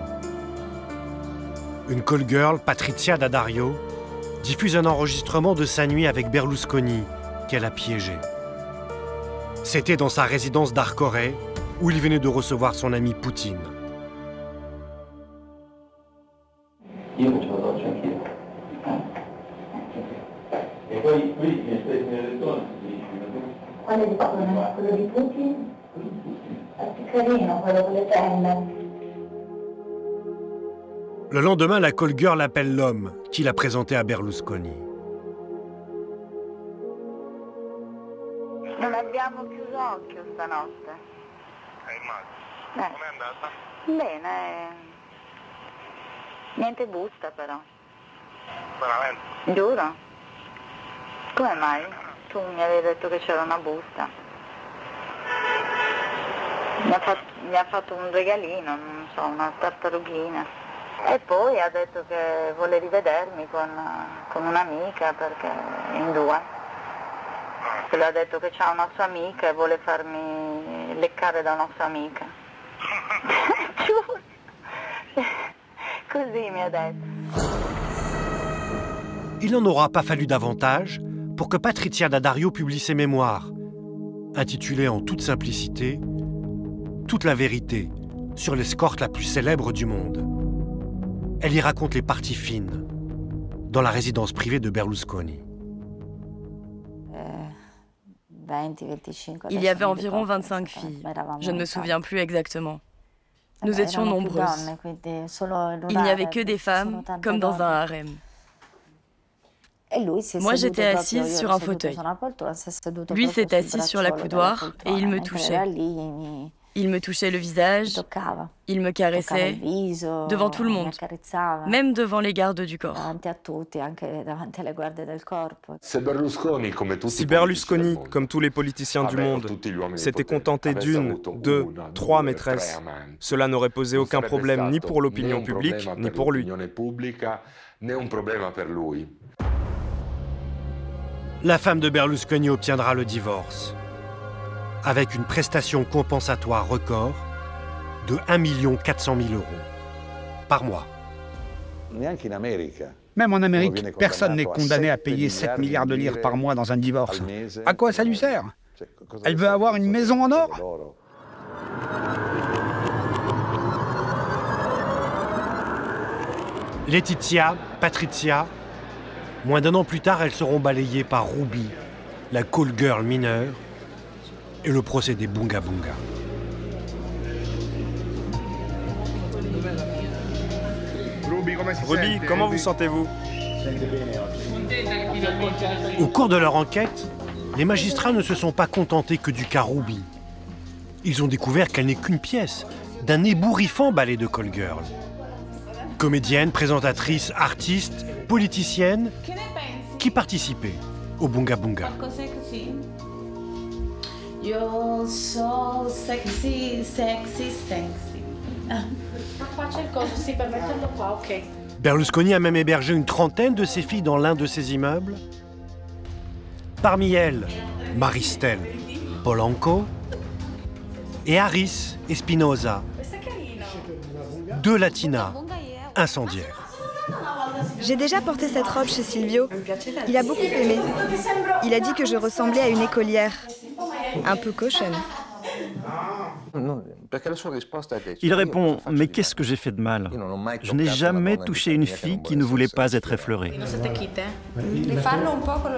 Une call girl, Patrizia D'Addario, diffuse un enregistrement de sa nuit avec Berlusconi qu'elle a piégé. C'était dans sa résidence d'Arcore, où il venait de recevoir son ami Poutine. Le lendemain, la call girl appelle l'homme qui l'a présenté à Berlusconi. Non abbiamo chiuso occhio stanotte. Com'è andata? Bene. Niente busta però. Veramente? Giuro. Come mai? Tu mi avevi detto che c'era una busta. Mi ha fatto un regalino, non so, una tartarughina. E poi ha detto che vuole rivedermi con un'amica perché in 2. Le ha detto che c'ha una sua amica e vuole farmi leccare da una sua amica. Così mi ha detto. Il n'en aura pas fallu davantage pour que Patrizia D'Addario publie ses mémoires, intitulées en toute simplicité « Toute la vérité sur l'escorte la plus célèbre du monde ». Elle y raconte les parties fines dans la résidence privée de Berlusconi. Il y avait environ 25 filles. Je ne me souviens plus exactement. Nous étions nombreuses. Il n'y avait que des femmes, comme dans un harem. Moi, j'étais assise sur un fauteuil. Lui s'est assis sur la coudoir et il me touchait. Il me touchait le visage, il me caressait, devant tout le monde, même devant les gardes du corps. Si Berlusconi, comme tous les politiciens du monde, s'était contenté d'une, deux, trois maîtresses, cela n'aurait posé aucun problème ni pour l'opinion publique, ni pour lui. La femme de Berlusconi obtiendra le divorce, avec une prestation compensatoire record de 1 400 000 € par mois. Même en Amérique, personne n'est condamné à payer 7 milliards de livres par mois dans un divorce. À quoi ça lui sert? Elle veut avoir une maison en or? Laetitia, Patrizia, moins d'1 an plus tard, elles seront balayées par Ruby, la call girl mineure, et le procès des Bunga Bunga. Ruby, comment vous sentez-vous? Au cours de leur enquête, les magistrats ne se sont pas contentés que du cas Ruby. Ils ont découvert qu'elle n'est qu'une pièce d'un ébouriffant ballet de call girl. Comédienne, présentatrice, artiste, politicienne, qui participait au Bunga Bunga. You're so sexy, sexy, sexy. Faccia il coso, sì, per metterlo qua, ok. Berlusconi a même hébergé une trentaine de ses filles dans l'un de ses immeubles. Parmi elles, Maristelle Polanco et Haris Espinosa, deux latinas incendiaires. J'ai déjà porté cette robe chez Silvio. Il a beaucoup aimé. Il a dit que je ressemblais à une écolière. Un peu cochonne. Il répond « Mais qu'est-ce que j'ai fait de mal? Je n'ai jamais touché une fille qui ne voulait pas être effleurée. »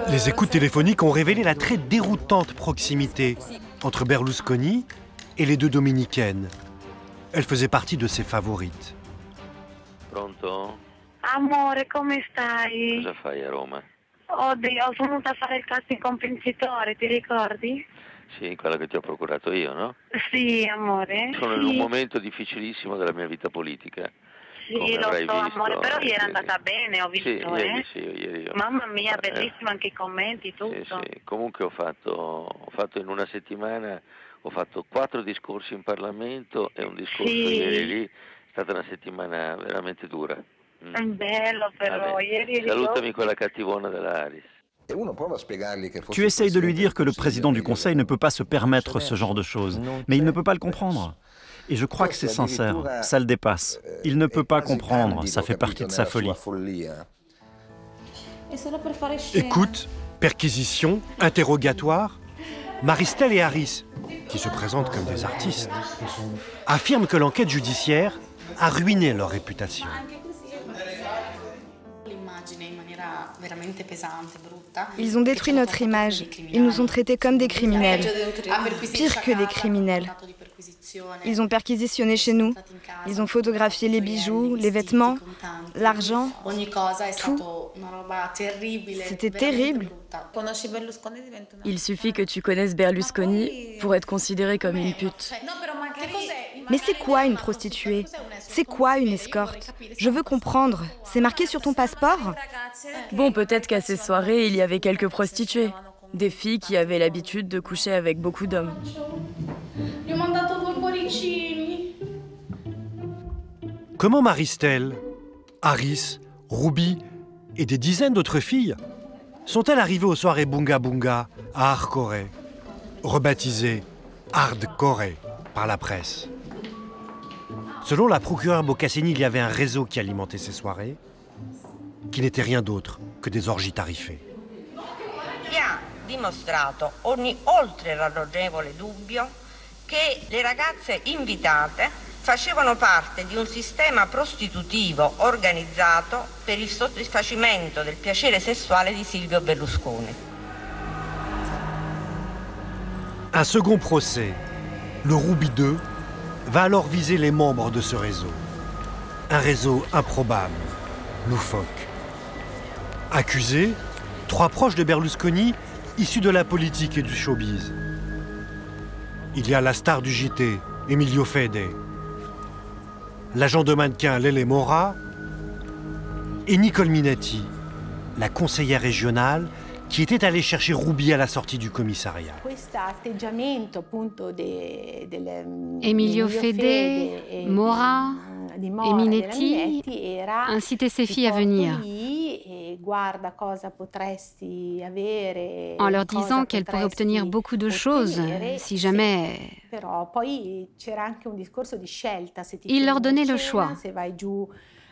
Les écoutes téléphoniques ont révélé la très déroutante proximité entre Berlusconi et les deux dominicaines. Elle faisait partie de ses favorites. Pronto? Amore, come stai? Cosa fai a Roma? Oddio, sono venuta a fare il casting compensitore, ti ricordi? Sì, quello che ti ho procurato io, no? Sì, amore. Sono in un momento difficilissimo della mia vita politica. Sì, lo so, amore, però ieri è andata bene, ho visto, ieri io. Mamma mia, bellissimo anche i commenti, tutto. Sì. Comunque ho fatto in una settimana, ho fatto 4 discorsi in Parlamento e un discorso ieri lì. È stata una settimana veramente dura. È bello però, Vabbè. ieri... Salutami quella cattivona della Haris. Tu essayes de lui dire que le président du Conseil ne peut pas se permettre ce genre de choses, mais il ne peut pas le comprendre. Et je crois que c'est sincère, ça le dépasse. Il ne peut pas comprendre, ça fait partie de sa folie. Écoute, perquisition, interrogatoire, Maristelle et Haris, qui se présentent comme des artistes, affirment que l'enquête judiciaire a ruiné leur réputation. Ils ont détruit notre image. Ils nous ont traités comme des criminels. Pire que des criminels. Ils ont perquisitionné chez nous. Ils ont photographié les bijoux, les vêtements, l'argent, tout. C'était terrible. Il suffit que tu connaisses Berlusconi pour être considéré comme une pute. Mais c'est quoi une prostituée? C'est quoi une escorte? Je veux comprendre. C'est marqué sur ton passeport? Bon, peut-être qu'à ces soirées, il y avait quelques prostituées. Des filles qui avaient l'habitude de coucher avec beaucoup d'hommes. Comment Maristelle, Haris, Ruby et des dizaines d'autres filles sont-elles arrivées aux soirées Bunga Bunga à Arcore, rebaptisées Hardcore par la presse? Selon la procureure Boccassini, il y avait un réseau qui alimentait ces soirées, qui n'était rien d'autre que des orgies tarifées. Che ha dimostrato oltre ragionevole dubbio che le ragazze invitate facevano parte di un sistema prostitutivo organizzato per il soddisfacimento del piacere sessuale di Silvio Berlusconi. Un second procès, le Ruby 2, va alors viser les membres de ce réseau. Un réseau improbable, loufoque. Accusés, 3 proches de Berlusconi, issus de la politique et du showbiz. Il y a la star du JT, Emilio Fede, l'agent de mannequin Lele Mora et Nicole Minetti, la conseillère régionale qui était allée chercher Ruby à la sortie du commissariat. Emilio Fede, Mora et Minetti incitaient ces filles à venir en leur disant qu'elles pourraient obtenir beaucoup de choses si jamais... Ils leur donnaient le choix.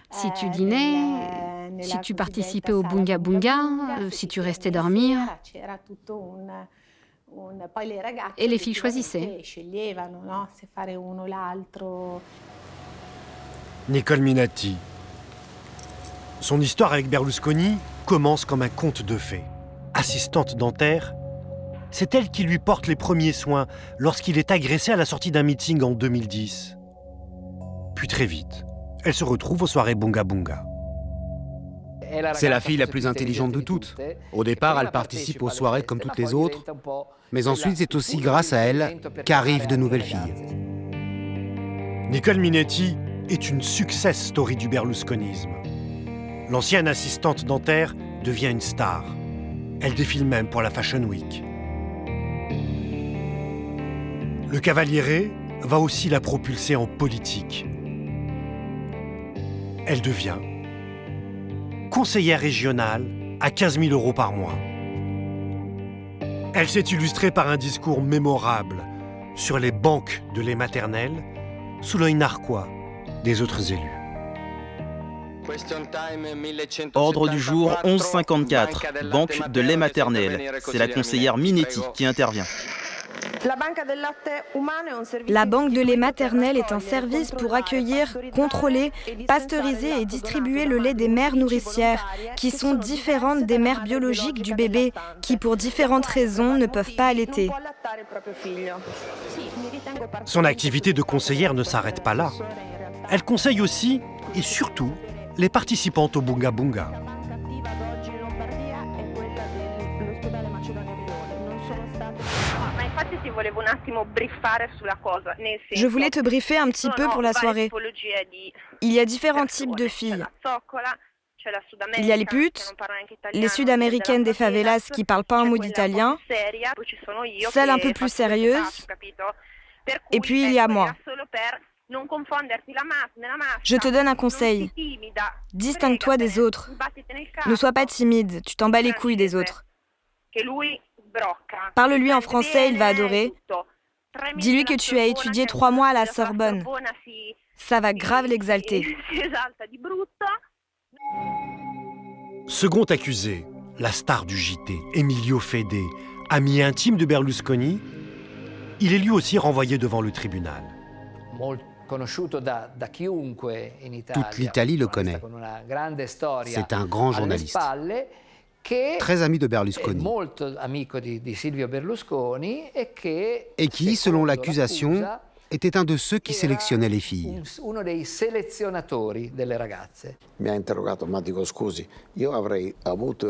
Si tu dînais, si tu participais au Bunga Bunga, si tu restais dormir. Et les filles choisissaient. Nicole Minatti. Son histoire avec Berlusconi commence comme un conte de fées. Assistante dentaire, c'est elle qui lui porte les premiers soins lorsqu'il est agressé à la sortie d'un meeting en 2010. Puis très vite, elle se retrouve aux soirées Bunga Bunga. C'est la fille la plus intelligente de toutes. Au départ, elle participe aux soirées comme toutes les autres, mais ensuite c'est aussi grâce à elle qu'arrivent de nouvelles filles. Nicole Minetti est une success story du berlusconisme. L'ancienne assistante dentaire devient une star. Elle défile même pour la Fashion Week. Le Cavaliere va aussi la propulser en politique. Elle devient conseillère régionale à 15 000 € par mois. Elle s'est illustrée par un discours mémorable sur les banques de lait maternel sous l'œil narquois des autres élus. Ordre du jour 1154, banque de lait maternel. C'est la conseillère Minetti qui intervient. La banque de lait maternel est un service pour accueillir, contrôler, pasteuriser et distribuer le lait des mères nourricières, qui sont différentes des mères biologiques du bébé, qui pour différentes raisons ne peuvent pas allaiter. Son activité de conseillère ne s'arrête pas là. Elle conseille aussi, et surtout, les participantes au Bunga Bunga. Je voulais te briefer un petit peu pour la soirée. Il y a différents types de filles. Il y a les putes, les sud-américaines des favelas qui parlent pas un mot d'italien, celles un peu plus sérieuses, et puis il y a moi. Je te donne un conseil. Distingue-toi des autres. Ne sois pas timide, tu t'en bats les couilles des autres. Parle-lui en français, il va adorer. Dis-lui que tu as étudié 3 mois à la Sorbonne. Ça va grave l'exalter. Second accusé, la star du JT, Emilio Fede, ami intime de Berlusconi, il est lui aussi renvoyé devant le tribunal. Toute l'Italie le connaît. C'est un grand journaliste, très ami de Berlusconi, et qui, selon l'accusation, était un de ceux qui sélectionnaient les filles.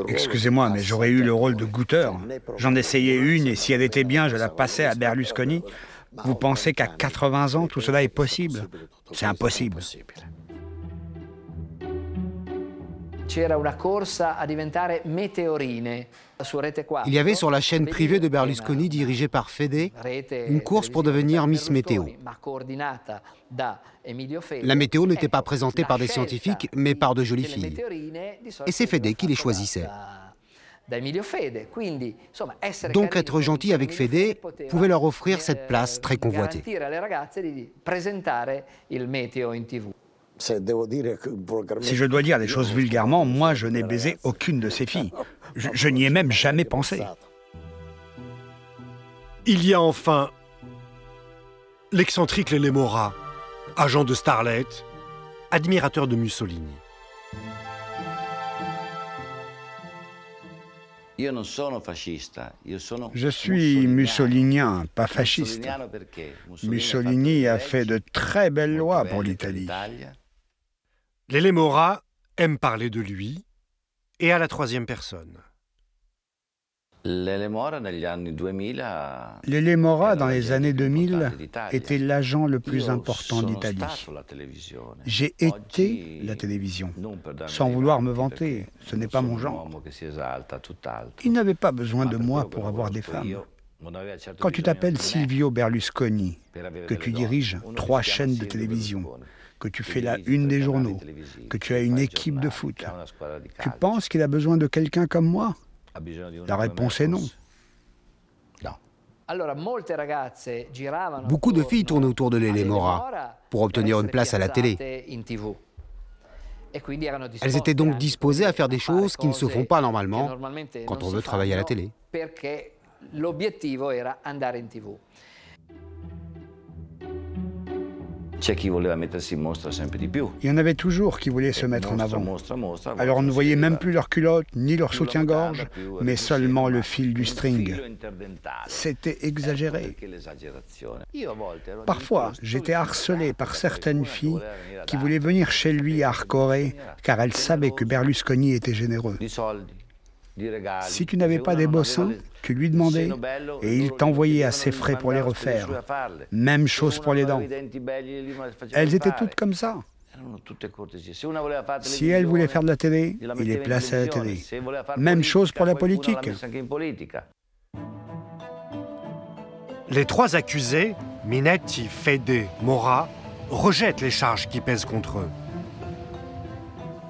Excusez-moi, mais j'aurais eu le rôle de goûteur. J'en essayais une et si elle était bien, je la passais à Berlusconi. Vous pensez qu'à 80 ans, tout cela est possible? C'est impossible. Il y avait sur la chaîne privée de Berlusconi dirigée par Fede une course pour devenir Miss Météo. La météo n'était pas présentée par des scientifiques, mais par de jolies filles. Et c'est Fede qui les choisissait. Donc être gentil avec Fede pouvait leur offrir cette place très convoitée. Si je dois dire des choses vulgairement, moi je n'ai baisé aucune de ces filles. Je n'y ai même jamais pensé. Il y a enfin l'excentrique Lele Mora, agent de Starlet, admirateur de Mussolini. Je suis mussolinien, pas fasciste. Mussolini a fait de très belles lois pour l'Italie. Lele Mora aime parler de lui et à la troisième personne. L'Elemora, dans les années 2000, était l'agent le plus important d'Italie. J'ai été la télévision, sans vouloir me vanter, ce n'est pas mon genre. Il n'avait pas besoin de moi pour avoir des femmes. Quand tu t'appelles Silvio Berlusconi, que tu diriges 3 chaînes de télévision, que tu fais la une des journaux, que tu as une équipe de foot, tu penses qu'il a besoin de quelqu'un comme moi? La réponse est non. Beaucoup de filles tournent autour de l'Elemora pour obtenir une place à la télé. Elles étaient donc disposées à faire des choses qui ne se font pas normalement quand on veut travailler à la télé. Il y en avait toujours qui voulaient se mettre en avant. Alors on ne voyait même plus leurs culottes ni leur soutien-gorge, mais seulement le fil du string. C'était exagéré. Parfois, j'étais harcelé par certaines filles qui voulaient venir chez lui à Arcore car elles savaient que Berlusconi était généreux. Si tu n'avais pas des beaux seins, tu lui demandais et il t'envoyait à ses frais pour les refaire. Même chose pour les dents. Elles étaient toutes comme ça. Si elle voulait faire de la télé, il les plaçait à la télé. Même chose pour la politique. Les 3 accusés, Minetti, Fede, Mora, rejettent les charges qui pèsent contre eux.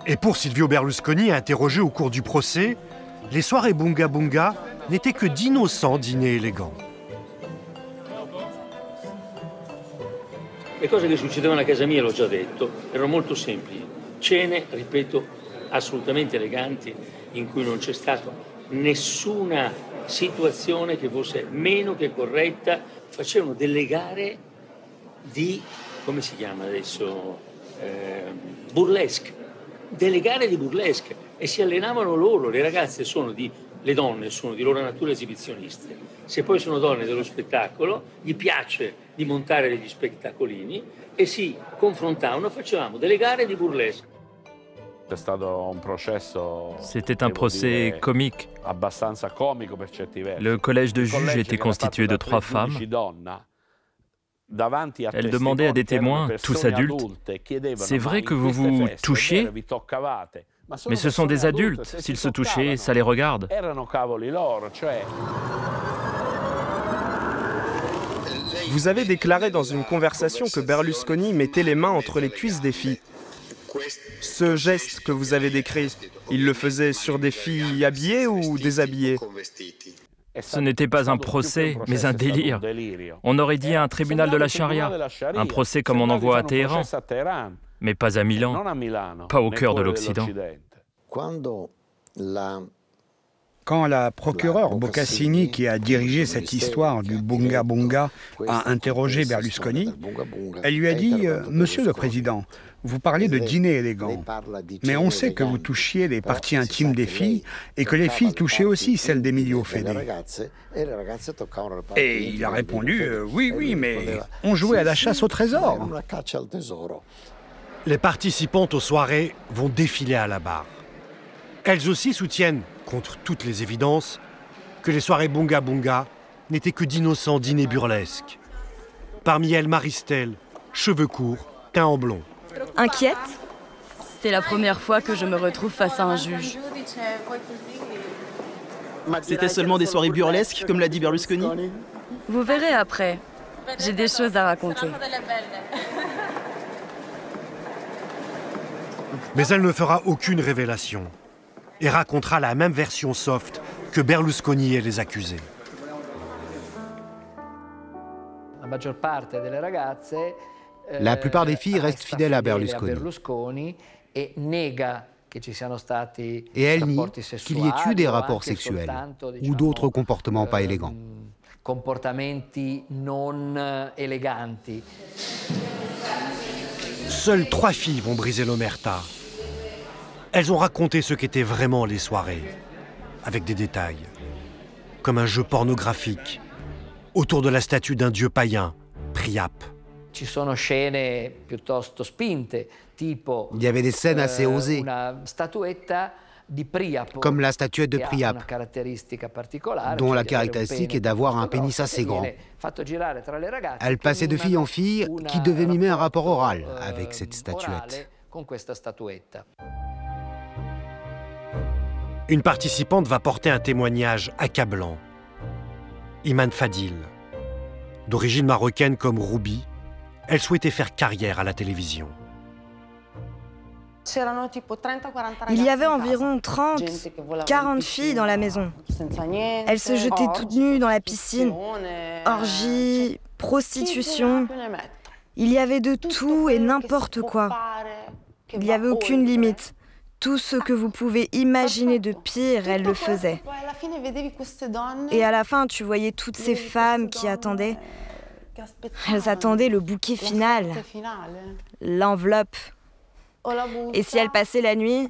Et pour Silvio Berlusconi, interrogé au cours du procès, les soirées Bunga Bunga n'étaient que d'innocents dîners élégants. Le cose che succedevano a casa mia, l'ho già detto, erano molto semplici. Cene, ripeto, assolutamente eleganti, in cui non c'è stata nessuna situazione che fosse meno che corretta. Facevano delle gare di, come si chiama adesso, burlesque. Delle gare di burlesque. E si allenavano loro, le ragazze le donne sono di loro natura esibizioniste. Se poi sono donne dello spettacolo, gli piace di montare degli spettacolini e si confrontavano, facevamo delle gare di burlesque. C'était un procès comique. Le collège de juges était constitué de 3 femmes. Elles demandaient à des témoins, tous adultes, « C'est vrai que vous vous touchiez ? Mais ce sont des adultes, s'ils se touchaient, ça les regarde. » Vous avez déclaré dans une conversation que Berlusconi mettait les mains entre les cuisses des filles. Ce geste que vous avez décrit, il le faisait sur des filles habillées ou déshabillées? Ce n'était pas un procès, mais un délire. On aurait dit un tribunal de la charia, un procès comme on en voit à Téhéran, mais pas à Milan, pas au cœur de l'Occident. Quand la procureure Boccassini, qui a dirigé cette histoire du Bunga Bunga, a interrogé Berlusconi, elle lui a dit « Monsieur le Président, vous parlez de dîner élégant, mais on sait que vous touchiez les parties intimes des filles et que les filles touchaient aussi celles d'Emilio Fede. » Et il a répondu « Oui, mais on jouait à la chasse au trésor. » Les participantes aux soirées vont défiler à la barre. Elles aussi soutiennent, contre toutes les évidences, que les soirées Bunga Bunga n'étaient que d'innocents dîners burlesques. Parmi elles, Maristelle, cheveux courts, teint en blond. Inquiète? C'est la première fois que je me retrouve face à un juge. C'était seulement des soirées burlesques, comme l'a dit Berlusconi? Vous verrez après. J'ai des choses à raconter. Mais elle ne fera aucune révélation et racontera la même version soft que Berlusconi et les accusés. La plupart des filles restent fidèles à Berlusconi. Et elles nient qu'il y ait eu des rapports sexuels ou d'autres comportements pas élégants. Seules 3 filles vont briser l'omerta. Elles ont raconté ce qu'étaient vraiment les soirées, avec des détails, comme un jeu pornographique, autour de la statue d'un dieu païen, Priap. Il y avait des scènes assez osées. comme la statuette de Priape, dont la caractéristique est d'avoir un pénis assez grand. Elle passait de fille en fille qui devait mimer un rapport oral avec cette statuette. Une participante va porter un témoignage accablant. Iman Fadil. D'origine marocaine comme Ruby, elle souhaitait faire carrière à la télévision. Il y avait environ 30, 40 filles dans la maison. Elles se jetaient toutes nues dans la piscine. Orgie, prostitution. Il y avait de tout et n'importe quoi. Il n'y avait aucune limite. Tout ce que vous pouvez imaginer de pire, elles le faisaient. Et à la fin, tu voyais toutes ces femmes qui attendaient. Elles attendaient le bouquet final, l'enveloppe. Et si elles passaient la nuit,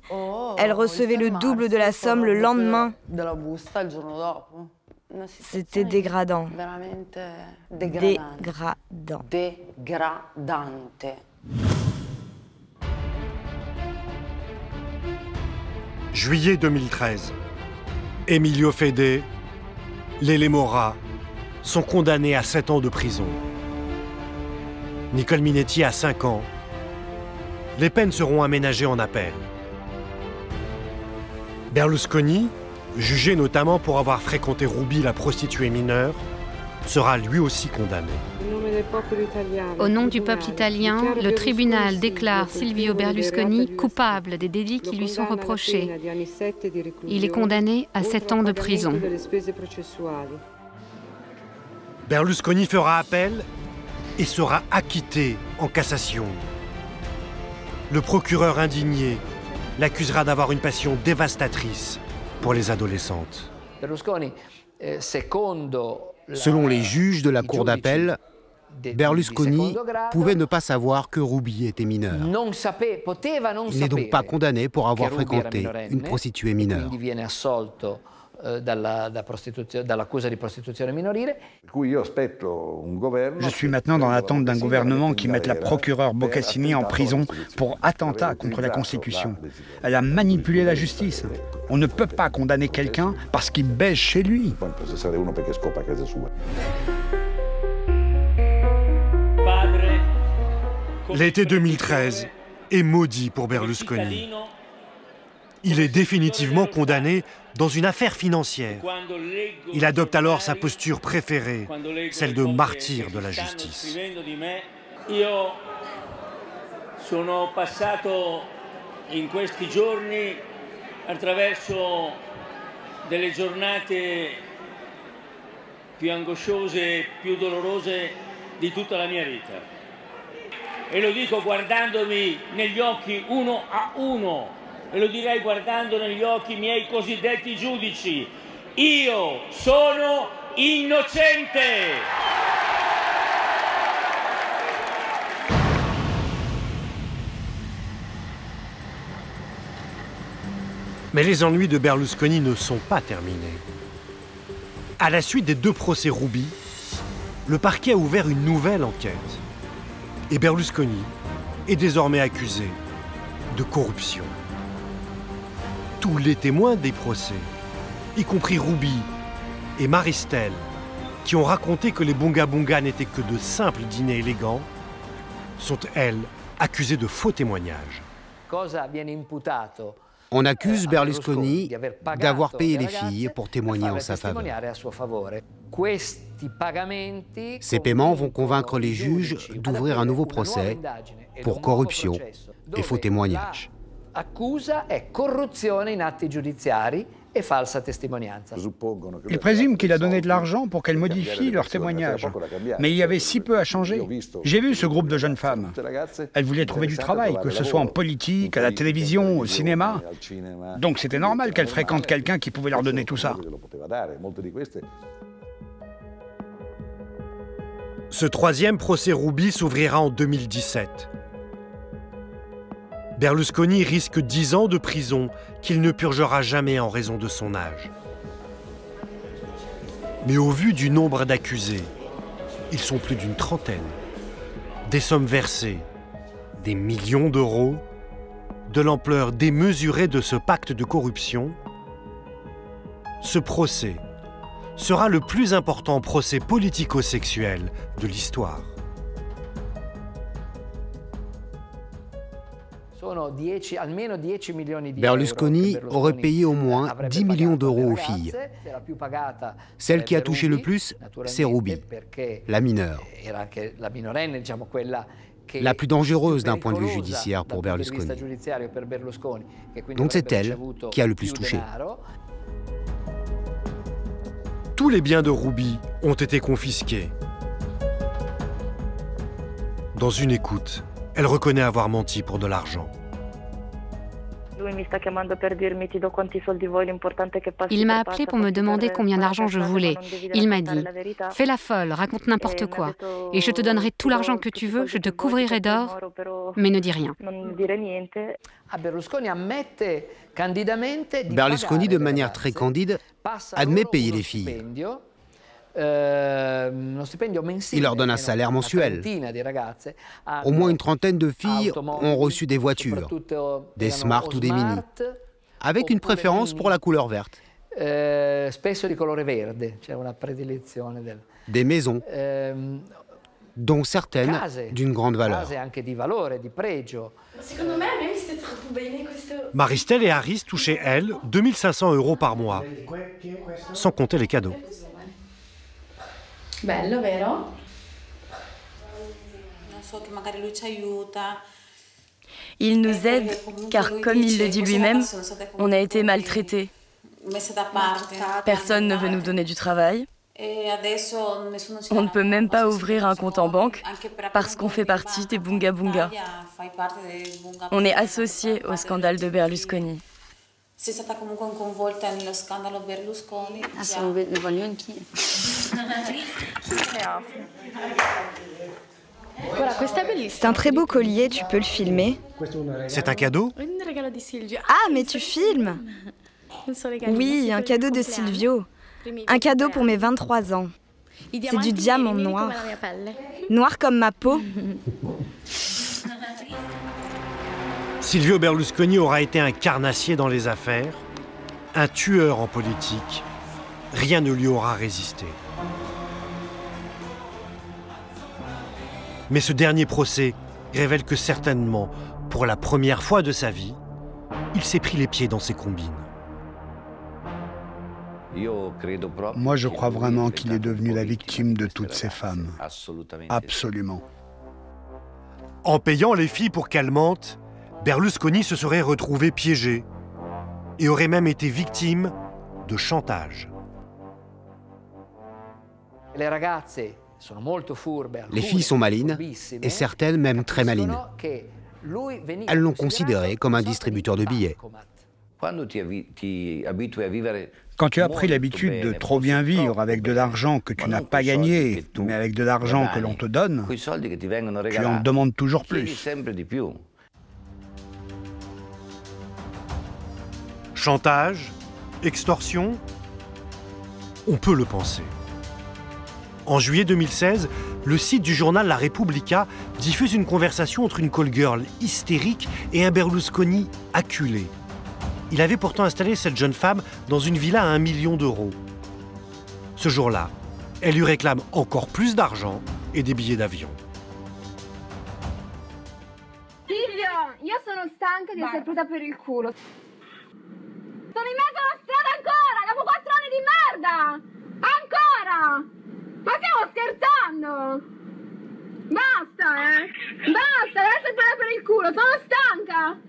elles recevaient le double de la somme le lendemain. C'était dégradant. Dégradant. Juillet 2013. Emilio Fede, Lele Mora sont condamnés à 7 ans de prison. Nicole Minetti à 5 ans. Les peines seront aménagées en appel. Berlusconi, jugé notamment pour avoir fréquenté Ruby, la prostituée mineure, sera lui aussi condamné. Au nom du peuple italien, le tribunal déclare Silvio Berlusconi coupable des délits qui lui sont reprochés. Il est condamné à 7 ans de prison. Berlusconi fera appel et sera acquitté en cassation. Le procureur indigné l'accusera d'avoir une passion dévastatrice pour les adolescentes. Selon les juges de la cour d'appel, Berlusconi pouvait ne pas savoir que Ruby était mineure. Il n'est donc pas condamné pour avoir fréquenté une prostituée mineure. Je suis maintenant dans l'attente d'un gouvernement qui mette la procureure Boccassini en prison pour attentat contre la Constitution. Elle a manipulé la justice. On ne peut pas condamner quelqu'un parce qu'il baise chez lui. L'été 2013 est maudit pour Berlusconi. Il est définitivement condamné dans une affaire financière. Il adopte alors sa posture préférée, celle de martyr de la justice. Io sono passato in questi giorni attraverso delle giornate più angosciose, più dolorose di tutta la mia vita. E lo dico guardandomi negli occhi uno a uno. E lo direi guardando negli occhi i miei cosiddetti giudici. Io sono innocente! Mais les ennuis de Berlusconi ne sont pas terminés. À la suite des 2 procès Ruby, le parquet a ouvert une nouvelle enquête. Et Berlusconi est désormais accusé de corruption. Tous les témoins des procès, y compris Ruby et Maristelle, qui ont raconté que les Bunga Bunga n'étaient que de simples dîners élégants, sont, elles, accusées de faux témoignages. On accuse Berlusconi d'avoir payé les filles pour témoigner en sa faveur. Ces paiements vont convaincre les juges d'ouvrir un nouveau procès pour corruption et faux témoignages. Ils présument qu'il a donné de l'argent pour qu'elles modifient leurs témoignages. Mais il y avait si peu à changer. J'ai vu ce groupe de jeunes femmes. Elles voulaient trouver du travail, que ce soit en politique, à la télévision, au cinéma. Donc c'était normal qu'elles fréquentent quelqu'un qui pouvait leur donner tout ça. Ce 3e procès Ruby s'ouvrira en 2017. Berlusconi risque 10 ans de prison qu'il ne purgera jamais en raison de son âge. Mais au vu du nombre d'accusés, ils sont plus d'une trentaine. Des sommes versées, des millions d'euros, de l'ampleur démesurée de ce pacte de corruption, ce procès sera le plus important procès politico-sexuel de l'histoire. Berlusconi aurait payé au moins 10 millions d'euros aux filles. Celle qui a touché le plus, c'est Ruby, la mineure. La plus dangereuse d'un point de vue judiciaire pour Berlusconi. Donc c'est elle qui a le plus touché. Tous les biens de Ruby ont été confisqués. Dans une écoute, elle reconnaît avoir menti pour de l'argent. Il m'a appelé pour me demander combien d'argent je voulais. Il m'a dit « Fais la folle, raconte n'importe quoi, et je te donnerai tout l'argent que tu veux, je te couvrirai d'or, mais ne dis rien. » Berlusconi, de manière très candide, admet payer les filles. Il leur donne un salaire mensuel. Au moins une trentaine de filles ont reçu des voitures, des Smart ou des Mini, avec une préférence pour la couleur verte. Des maisons, dont certaines d'une grande valeur. Maristelle et Harris touchaient, elles, 2500 € par mois, sans compter les cadeaux. Bello, vero? Il nous aide car, comme il le dit lui-même, on a été maltraités. Personne ne veut nous donner du travail. On ne peut même pas ouvrir un compte en banque parce qu'on fait partie des Bunga Bunga. On est associé au scandale de Berlusconi. Sei stata comunque coinvolta nello scandalo Berlusconi? Assolutamente, ne voglio anch'io. C'est un très beau collier, tu peux le filmer. C'est un cadeau? Ah, mais tu filmes? Oui, un cadeau de Silvio. Un cadeau pour mes 23 ans. C'est du diamant noir. Noir comme ma peau. Silvio Berlusconi aura été un carnassier dans les affaires, un tueur en politique. Rien ne lui aura résisté. Mais ce dernier procès révèle que certainement, pour la première fois de sa vie, il s'est pris les pieds dans ses combines. Moi, je crois vraiment qu'il est devenu la victime de toutes ces femmes. Absolument. En payant les filles pour qu'elles mentent, Berlusconi se serait retrouvé piégé et aurait même été victime de chantage. Les filles sont malines, et certaines même très malines. Elles l'ont considéré comme un distributeur de billets. Quand tu as pris l'habitude de trop bien vivre avec de l'argent que tu n'as pas gagné, mais avec de l'argent que l'on te donne, tu en demandes toujours plus. Chantage, extorsion, on peut le penser. En juillet 2016, le site du journal La Repubblica diffuse une conversation entre une call girl hystérique et un Berlusconi acculé. Il avait pourtant installé cette jeune femme dans une villa à 1 million d'euros. Ce jour-là, elle lui réclame encore plus d'argent et des billets d'avion. Silvio, io sono stanca di essere presa per il culo. Sono in mezzo alla strada ancora, dopo 4 anni di merda! Ancora! Ma stiamo scherzando? Basta, Basta, devo essere presa per il culo, sono stanca!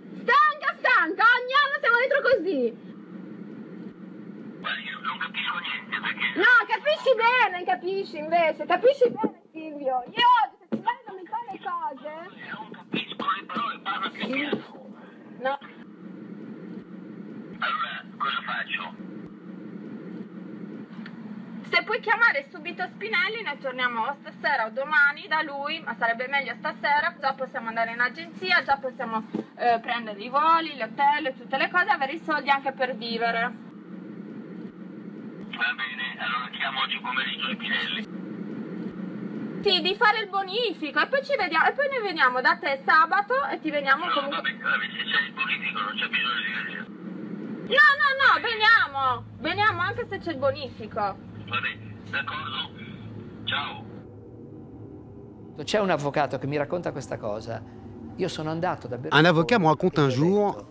Stanca, ogni anno siamo dentro così! Ma io non capisco niente, perché... No, capisci bene Silvio! Io oggi, se ti vai non mi fai le cose... Non capisco le parole, parla più piano. No. Allora, cosa faccio? Se puoi chiamare subito Spinelli, noi torniamo stasera o domani da lui, ma sarebbe meglio stasera, già possiamo andare in agenzia, già possiamo prendere i voli, l'hotel, tutte le cose, avere i soldi anche per vivere. Va bene, allora chiamo oggi pomeriggio Spinelli. Sì, di fare il bonifico e poi ci vediamo e poi noi veniamo da te sabato e ti veniamo comunque. Vabbè, se c'è il bonifico non c'è bisogno di venire. No, veniamo anche se c'è il bonifico. Va bene, d'accordo? Ciao. C'è un avvocato che mi racconta questa cosa. Io sono andato da Un avocat me raconte un jour,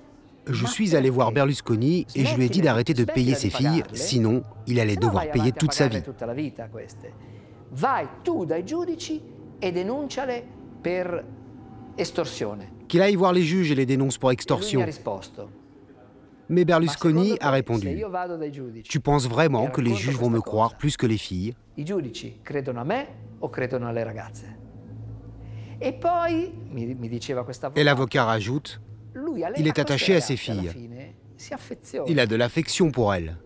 je suis allé voir Berlusconi et je lui ai dit d'arrêter de payer ses filles, sinon il allait devoir payer toute sa vie. Vai tu dai giudici e denunciale per estorsione. Qu'il aille voir les juges et les dénonce pour extorsion. Mais Berlusconi a répondu, tu penses vraiment que les juges vont me croire plus que les filles? I giudici credono a me o credono alle ragazze? E poi, mi diceva questa Et l'avocat rajoute, il est attaché à ses filles. Il a de l'affection pour elles.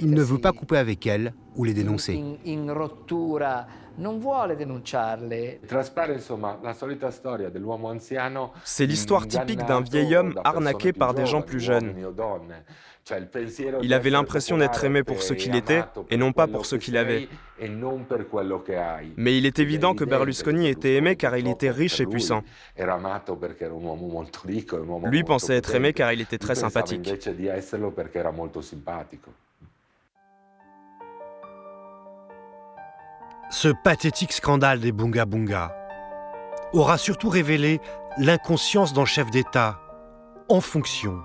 Il ne veut pas couper avec elles ou les dénoncer. In rottura, non vuole denunciarle. C'est l'histoire typique d'un vieil homme arnaqué par des gens plus jeunes. Il avait l'impression d'être aimé pour ce qu'il était et non pas pour ce qu'il avait. Mais il est évident que Berlusconi était aimé car il était riche et puissant. Lui pensait être aimé car il était très sympathique. Ce pathétique scandale des Bunga Bunga aura surtout révélé l'inconscience d'un chef d'État en fonction,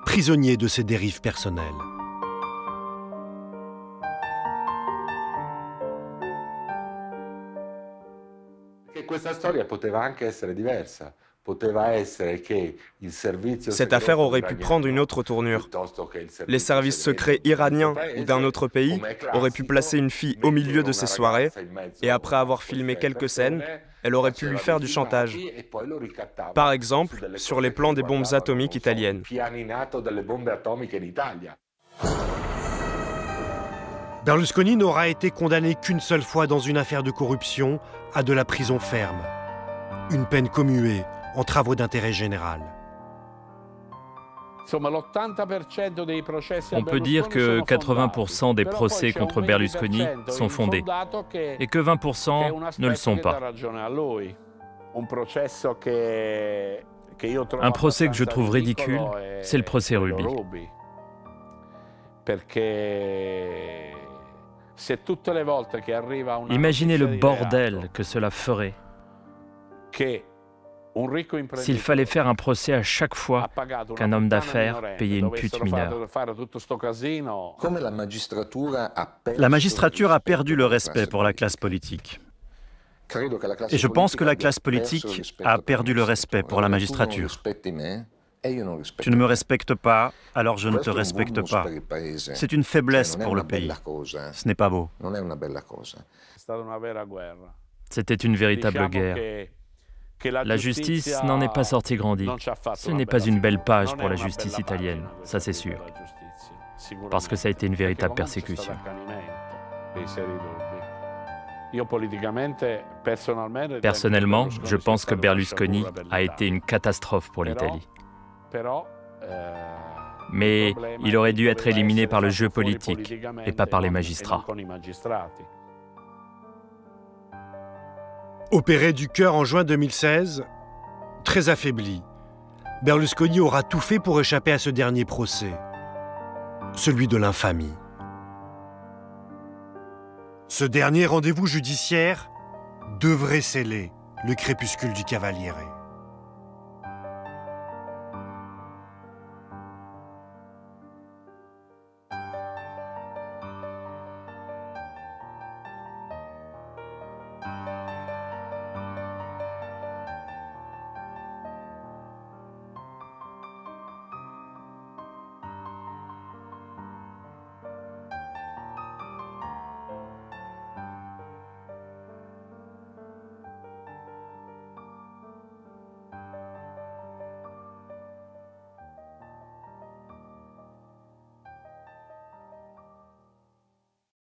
prisonnier de ses dérives personnelles. Cette affaire aurait pu prendre une autre tournure. Les services secrets iraniens ou d'un autre pays auraient pu placer une fille au milieu de ces soirées et après avoir filmé quelques scènes, elle aurait pu lui faire du chantage. Par exemple, sur les plans des bombes atomiques italiennes. Berlusconi n'aura été condamné qu'une seule fois dans une affaire de corruption à de la prison ferme. Une peine commuée en travaux d'intérêt général. On peut dire que 80% des procès contre Berlusconi sont fondés et que 20% ne le sont pas. Un procès que je trouve ridicule, c'est le procès Ruby. Imaginez le bordel que cela ferait s'il fallait faire un procès à chaque fois qu'un homme d'affaires payait une pute mineure. La magistrature a perdu le respect pour la classe politique. Et je pense que la classe politique a perdu le respect pour la magistrature. Tu ne me respectes pas, alors je ne te respecte pas. C'est une faiblesse pour le pays. Ce n'est pas beau. C'était une véritable guerre. La justice n'en est pas sortie grandie. Ce n'est pas une belle page pour la justice italienne, ça c'est sûr. Parce que ça a été une véritable persécution. Personnellement, je pense que Berlusconi a été une catastrophe pour l'Italie. Mais il aurait dû être éliminé par le jeu politique et pas par les magistrats. Opéré du cœur en juin 2016, très affaibli, Berlusconi aura tout fait pour échapper à ce dernier procès, celui de l'infamie. Ce dernier rendez-vous judiciaire devrait sceller le crépuscule du Cavaliere.